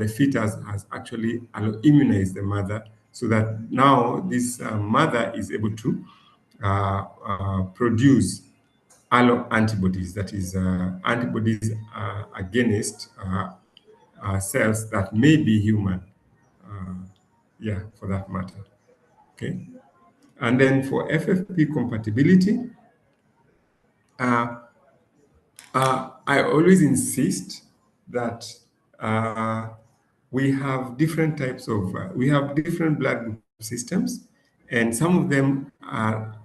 fetus has actually alloimmunized the mother, so that now this mother is able to produce allo antibodies, that is, antibodies against cells that may be human, yeah, for that matter. Okay. And then for FFP compatibility, I always insist that we have different types of, we have different blood group systems, and some of them are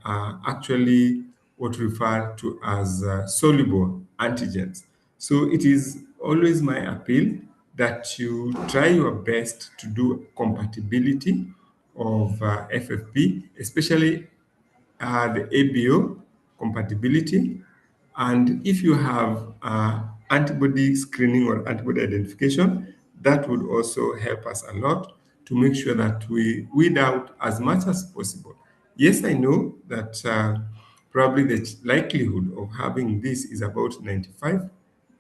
actually what we refer to as soluble antigens. So it is always my appeal that you try your best to do compatibility of FFP, especially the ABO compatibility. And if you have antibody screening or antibody identification, that would also help us a lot to make sure that we weed out as much as possible. Yes, I know that probably the likelihood of having this is about 95%,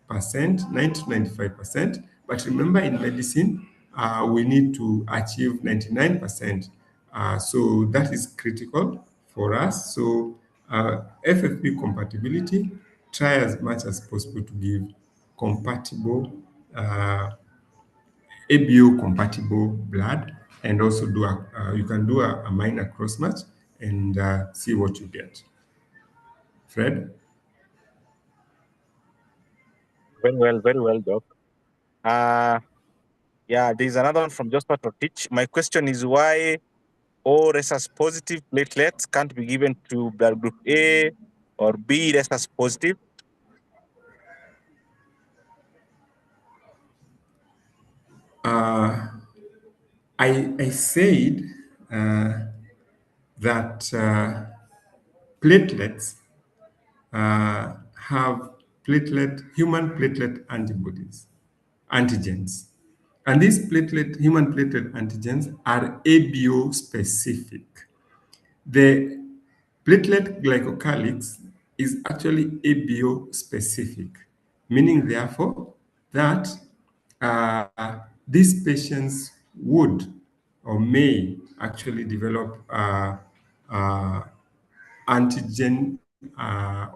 90 to 95%. But remember, in medicine, we need to achieve 99%. So that is critical for us. So FFP compatibility, try as much as possible to give compatible, ABO compatible blood, and also do you can do a minor cross match and see what you get. Fred? Very well, Doc. Yeah, there's another one from Joshua Totich. My question is why O rhesus positive platelets can't be given to blood group A or B rhesus positive? I said that platelets have human platelet antibodies, antigens. And these human platelet antigens are ABO specific. The platelet glycocalyx is actually ABO specific, meaning therefore that these patients would or may actually develop uh, antigen,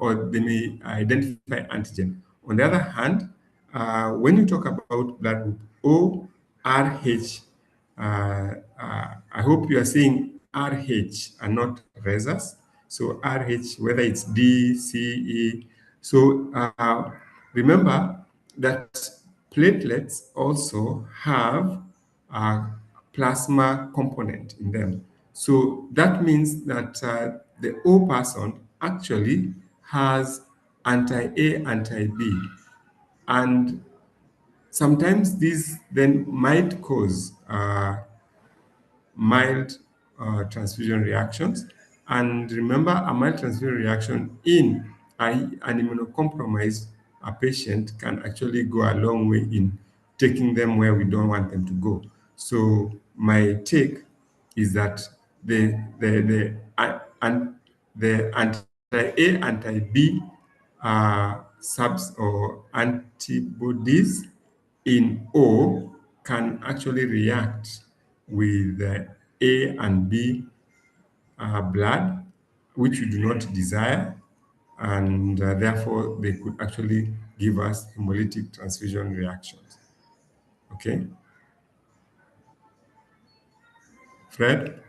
or they may identify antigen. On the other hand, when you talk about blood group O, RH, I hope you are saying RH and not rhesus. So RH, whether it's D, C, E. So remember that platelets also have a plasma component in them. So that means that the O person actually has anti-A, anti-B. And sometimes these then might cause mild transfusion reactions. And remember, a mild transfusion reaction in an immunocompromised patient can actually go a long way in taking them where we don't want them to go. So my take is that the anti-A, anti-B subs or antibodies in O can actually react with A and B blood, which we do not desire, and therefore they could actually give us hemolytic transfusion reactions. Okay, Fred?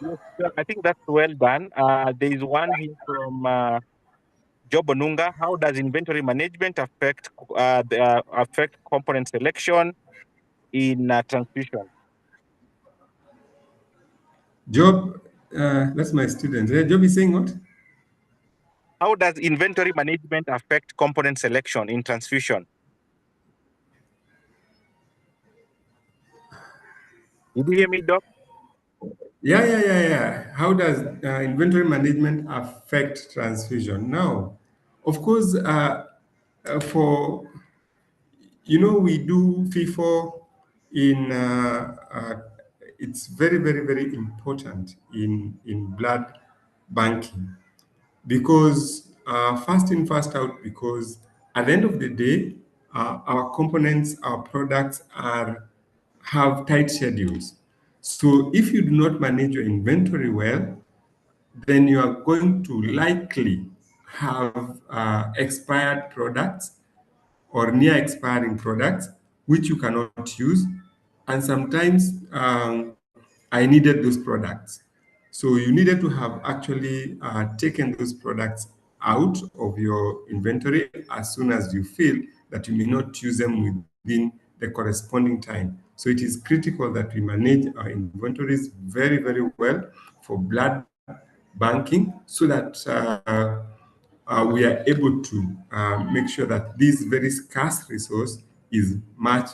Yes, sir. I think that's well done. There is one here from Job Onunga. How does inventory management affect component selection in transfusion? Job, that's my student. Job is saying what? How does inventory management affect component selection in transfusion? Did you hear me, Doc? Yeah. How does inventory management affect transfusion? Now, of course, for we do FIFO in. It's very important in blood banking because fast in, fast out. Because at the end of the day, our components, our products have tight schedules. So if you do not manage your inventory well, then you are going to likely have expired products or near expiring products which you cannot use. And sometimes I needed those products. So you needed to have actually taken those products out of your inventory as soon as you feel that you may not use them within the corresponding time. So it is critical that we manage our inventories very well for blood banking so that we are able to make sure that this very scarce resource is much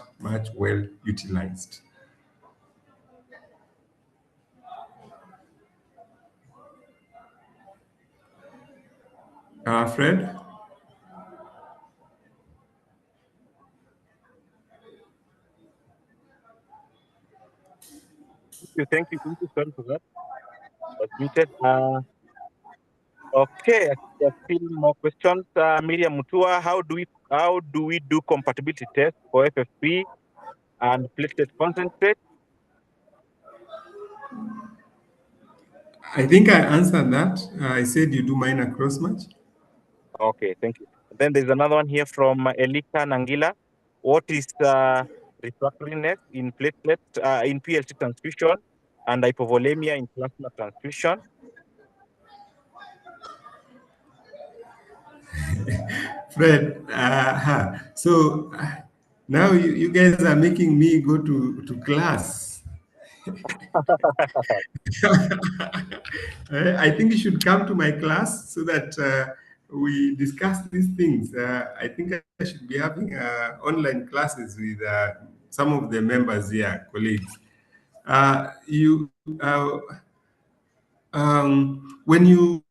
well utilized. Fred? Thank you. Sorry for that. Was muted. Okay, there's still more questions. Miriam Mutua, how do we do compatibility tests for FFP and platelet concentrate? I think I answered that. I said you do minor cross match. Okay, thank you. Then there's another one here from Elika Nangila. What is refractoriness in platelet in PLC transfusion and hypovolemia in plasma transfusion? Fred, so now you guys are making me go to class. I think you should come to my class so that we discuss these things. I think I should be having online classes with some of the members here, colleagues. You when you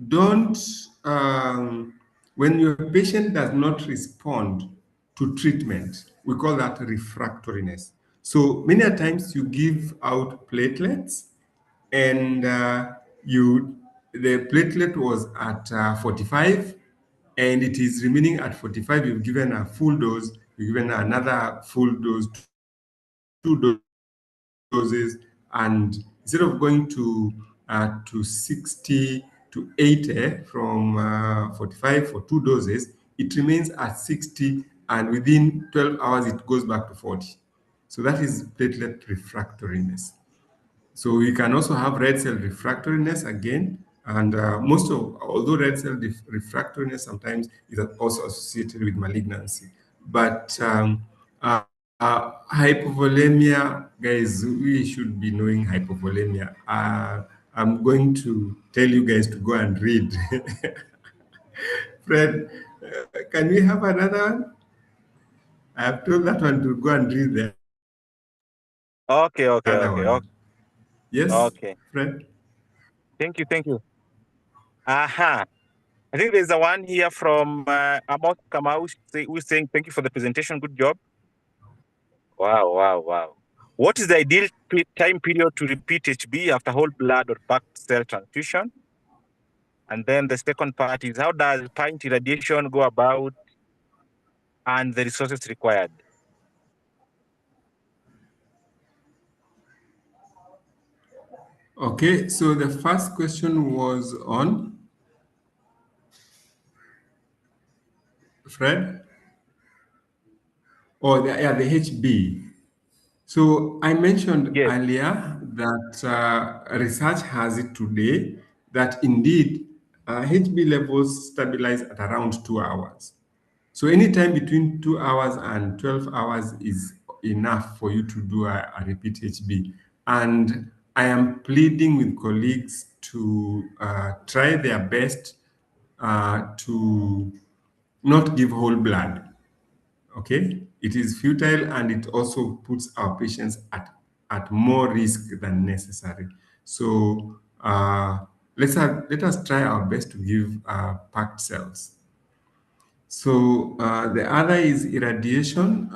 don't when your patient does not respond to treatment, we call that refractoriness. So many a times you give out platelets and you the platelet was at 45 and it is remaining at 45. You've given a full dose, you've given another full dose, two doses, and instead of going to 60 to 80 from 45 for two doses, it remains at 60, and within 12 hours it goes back to 40. So that is platelet refractoriness. So we can also have red cell refractoriness again, and although red cell refractoriness sometimes is also associated with malignancy, but hypovolemia, guys, we should be knowing hypovolemia. I'm going to tell you guys to go and read. Fred, can we have another one? I have told that one to go and read the Okay. other one. Yes, Okay. Fred? Thank you. Aha. I think there's a one here from Amos Kamau who's saying, thank you for the presentation. Good job. Wow. What is the ideal time period to repeat HB after whole blood or packed cell transfusion? And then the second part is, how does pint irradiation go about and the resources required? Okay, so the first question was on Fred, or the HB. So I mentioned Yes. earlier that research has it today that indeed HB levels stabilize at around 2 hours. So anytime between 2 hours and 12 hours is enough for you to do a repeat HB. And I am pleading with colleagues to try their best to not give whole blood. Okay, it is futile and it also puts our patients at more risk than necessary. So let us try our best to give packed cells. So the other is irradiation.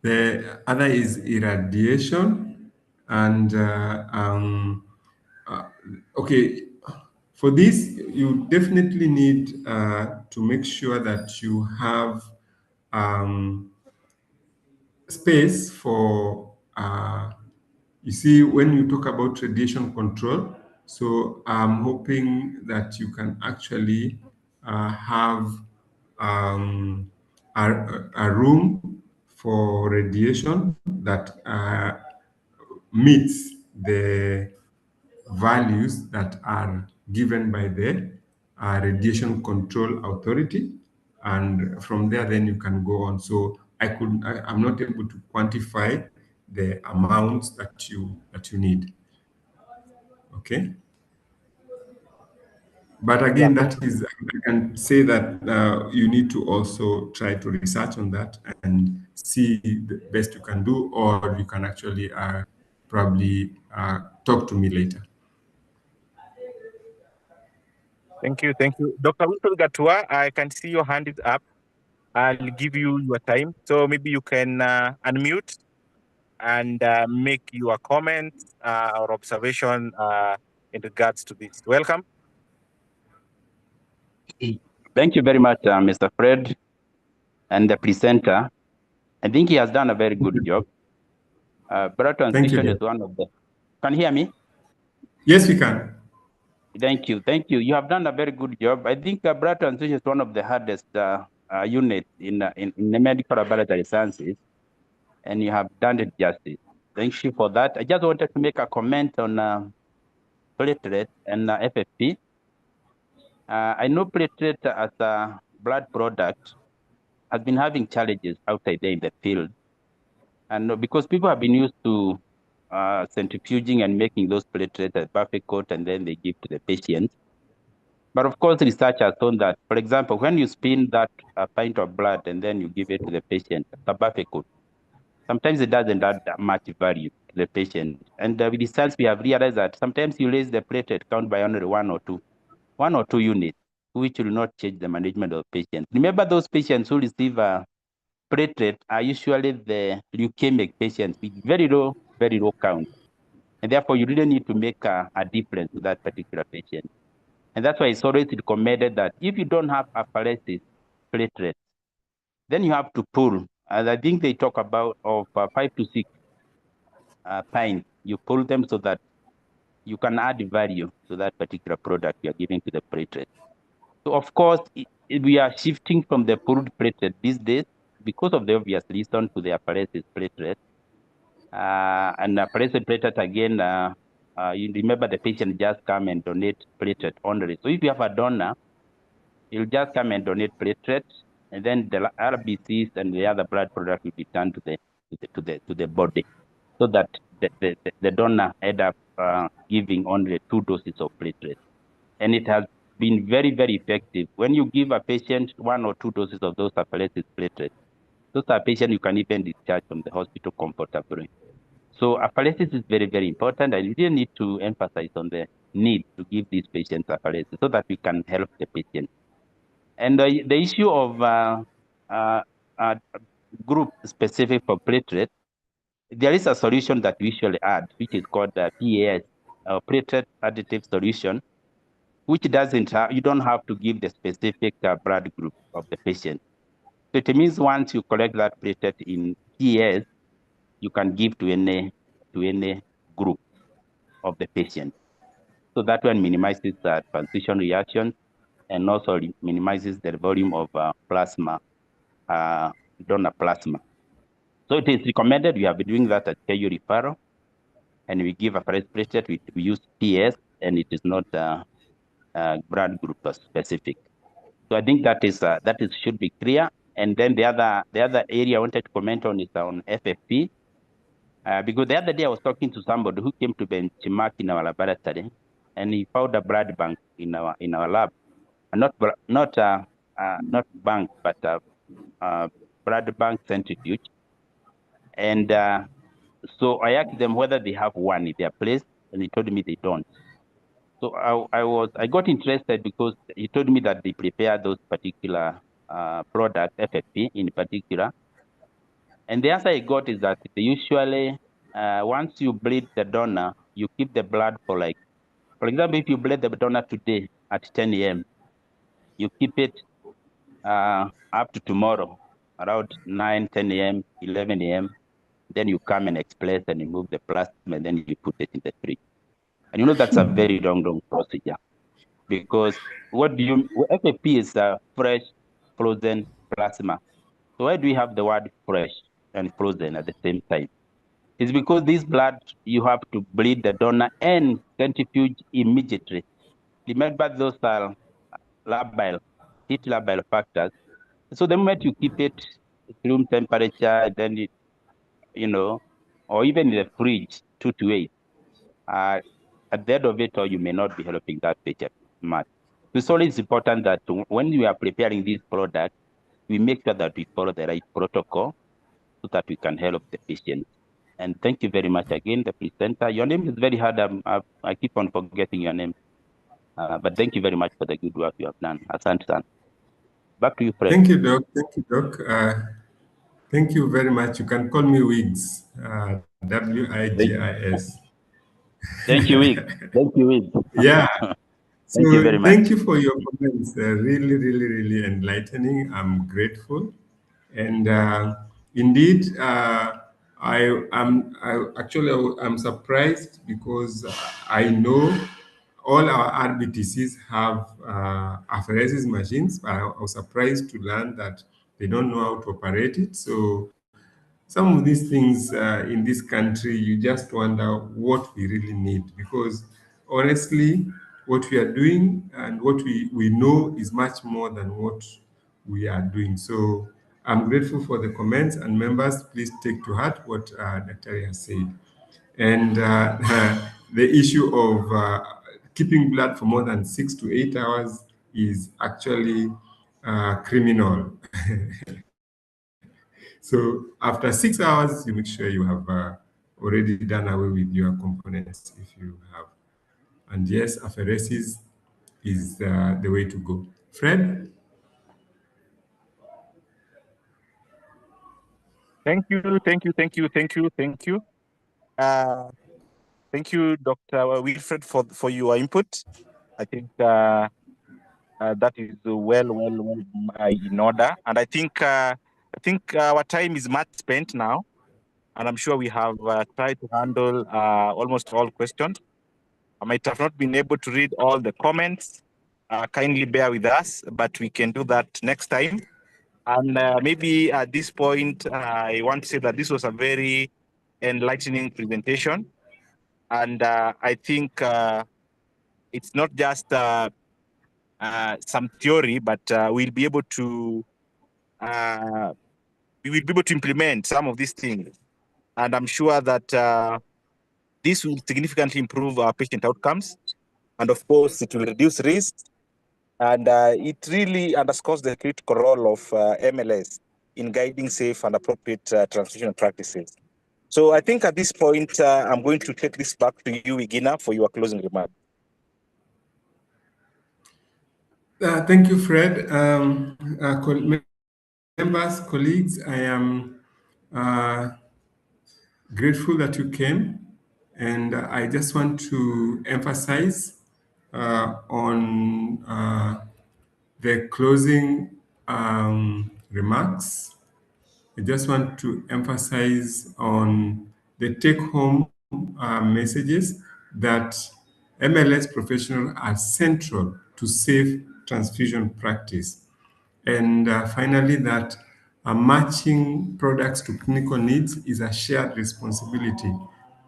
The other is irradiation, and uh, okay, for this you definitely need to make sure that you have space for you see when you talk about radiation control. So I'm hoping that you can actually have a room for radiation that meets the values that are given by the radiation control authority, and from there then you can go on. So I'm not able to quantify the amounts that you need. Okay, but Yeah, again, that is, I can say that you need to also try to research on that and see the best you can do, or you can actually probably talk to me later. thank you. Thank you. Dr. Wilson Gatua, I can see your hand is up. I'll give you your time. So maybe you can unmute and make your comments or observation in regards to this. Welcome. Thank you very much, Mr. Fred, and the presenter. I think he has done a very good job. Blood Thank you, transfusion is Dave. one of the. Can you hear me? Yes, we can. Thank you. Thank you. You have done a very good job. I think blood transfusion is one of the hardest units in the medical laboratory sciences, and you have done it justice. Thank you for that. I just wanted to make a comment on platelet and FFP. I know platelet as a blood product has been having challenges outside there in the field. And because people have been used to centrifuging and making those platelets as buffet coat, and then they give to the patient. But of course, research has shown that, for example, when you spin that pint of blood and then you give it to the patient, the buffet coat, sometimes it doesn't add that much value to the patient. And with research, we have realized that sometimes you raise the platelet count by only one or two units, which will not change the management of patients. Remember, those patients who receive platelet are usually the leukemic patients with very low count. And therefore, you really need to make a difference to that particular patient. And that's why it's always recommended that if you don't have apheresis platelets, then you have to pull. And I think they talk about of 5 to 6 pints. You pull them so that you can add value to that particular product you are giving to the platelet. So of course, we are shifting from the pulled platelet these days because of the obvious reason to the apheresis platelet. And apheresis platelet again, you remember the patient just come and donate platelet only. So if you have a donor, you'll just come and donate platelets, and then the RBCs and the other blood product will be turned to the body, so that the donor end up giving only 2 doses of platelets. And it has been very, very effective. When you give a patient 1 or 2 doses of those apheresis platelets, those are patients you can even discharge from the hospital comfortably. So apheresis is very, very important, and we really need to emphasize on the need to give these patients apheresis so that we can help the patient. And the issue of group specific for platelets, there is a solution that we usually add, which is called the PAS, platelet additive solution, which doesn't you don't have to give the specific blood group of the patient. So it means once you collect that platelet in PAS, you can give to any group of the patient. So that one minimizes transition reactions and also minimizes the volume of plasma, donor plasma. So it is recommended we have been doing that at KU referral, and we give a fresh platelet. We use PS, and it is not blood group specific. So I think that is should be clear. And then the other area I wanted to comment on is on FFP. Because the other day I was talking to somebody who came to benchmark in our laboratory, and he found a blood bank in our lab, not bank, but blood bank centrifuge. And so I asked them whether they have one in their place, and he told me they don't. So I got interested because he told me that they prepare those particular products, FFP in particular. And the answer I got is that they usually, once you bleed the donor, you keep the blood for like, for example, if you bleed the donor today at 10 a.m., you keep it up to tomorrow around 9, 10 a.m., 11 a.m. Then you come and express and remove the plasma, and then you put it in the fridge. And you know that's a very long procedure, because FFP is a fresh frozen plasma. So why do we have the word fresh and frozen at the same time? It's because this blood, you have to bleed the donor and centrifuge immediately. Remember, those are heat labile factors. So the moment you keep it at room temperature, then it, or even in the fridge, 2 to 8, at the end of it, or you may not be helping that patient much. So it's always important that when we are preparing this product, we make sure that we follow the right protocol so that we can help the patient. And thank you very much again, the presenter. Your name is very hard. I keep on forgetting your name. But thank you very much for the good work you have done. Asante sana. Back to you, Fred. Thank you, Doc. Thank you, Doc. Thank you very much. You can call me Wiggs, WIGIS. Thank you, Wiggs. Thank you, Wiggs. Yeah. Thank you very much. Thank you for your comments. Really enlightening. I'm grateful. And indeed, I'm surprised because I know all our RBTCs have apheresis machines, but I was surprised to learn that they don't know how to operate it. So some of these things in this country, you just wonder what we really need, because honestly, what we are doing and what we know is much more than what we are doing. So I'm grateful for the comments, and members, please take to heart what Dr. has said. And the issue of keeping blood for more than 6 to 8 hours is actually criminal. So after 6 hours, you make sure you have already done away with your components if you have. And yes, apheresis is the way to go. Fred? Thank you, thank you. Thank you, Dr. Wilfred, for your input. I think that is well in order, and I think our time is much spent now, and I'm sure we have tried to handle almost all questions. I might have not been able to read all the comments. Kindly bear with us, but we can do that next time. And maybe at this point, I want to say that this was a very enlightening presentation. And I think it's not just some theory, but we'll be able to implement some of these things. And I'm sure that this will significantly improve our patient outcomes. And of course, it will reduce risk. And it really underscores the critical role of MLS in guiding safe and appropriate transfusion practices. So I think at this point, I'm going to take this back to you, Igina, for your closing remarks. Thank you, Fred. Members, colleagues, I am grateful that you came. And I just want to emphasize on the closing remarks. I just want to emphasize on the take-home messages that MLS professionals are central to safe transfusion practice. And finally, that matching products to clinical needs is a shared responsibility.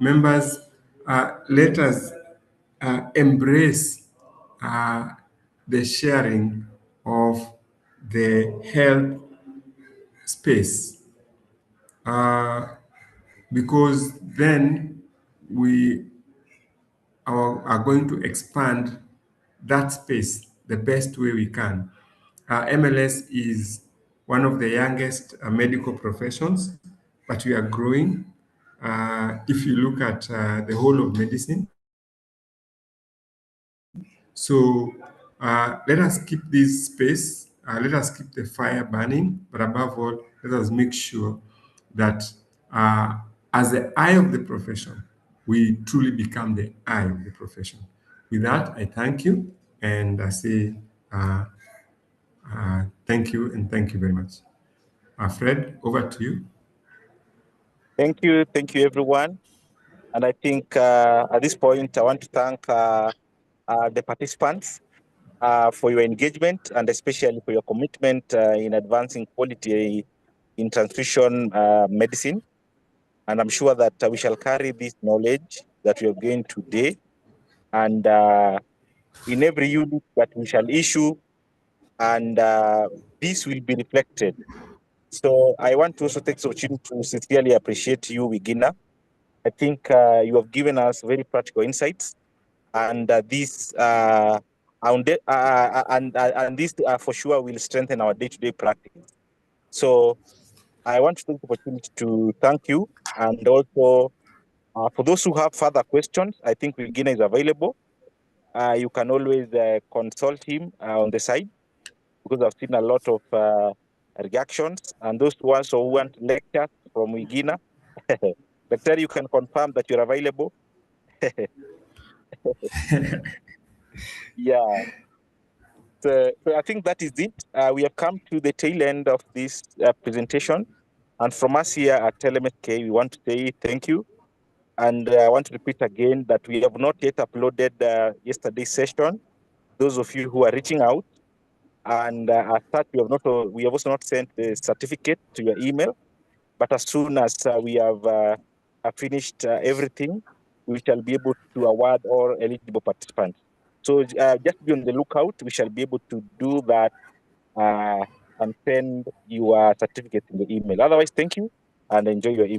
Members, let us embrace the sharing of the health space, because then we are going to expand that space the best way we can. MLS is one of the youngest medical professions, but we are growing. If you look at the whole of medicine, so let us keep this space, let us keep the fire burning, but above all, let us make sure that as the eye of the profession, we truly become the eye of the profession. With that, I thank you and I say thank you and thank you very much. Fred, over to you. Thank you, everyone. And I think at this point, I want to thank the participants for your engagement and especially for your commitment in advancing quality in transfusion medicine. And I'm sure that we shall carry this knowledge that we have gained today. And in every unit that we shall issue, and this will be reflected. So I want to also take this opportunity to sincerely appreciate you, Wigina. I think you have given us very practical insights, and this and this for sure will strengthen our day-to-day practice. So I want to take the opportunity to thank you, and also for those who have further questions, I think Wigina is available. You can always consult him on the side, because I've seen a lot of reactions, and those ones who want lectures from Wigina, Lecter, you can confirm that you're available. Yeah. So I think that is it. We have come to the tail end of this presentation. And from us here at LMSK, we want to say thank you. And I want to repeat again that we have not yet uploaded yesterday's session. Those of you who are reaching out, and as such, we have also not sent the certificate to your email. But as soon as we have finished everything, we shall be able to award all eligible participants. So just be on the lookout. We shall be able to do that and send your certificate in the email. Otherwise, thank you and enjoy your evening.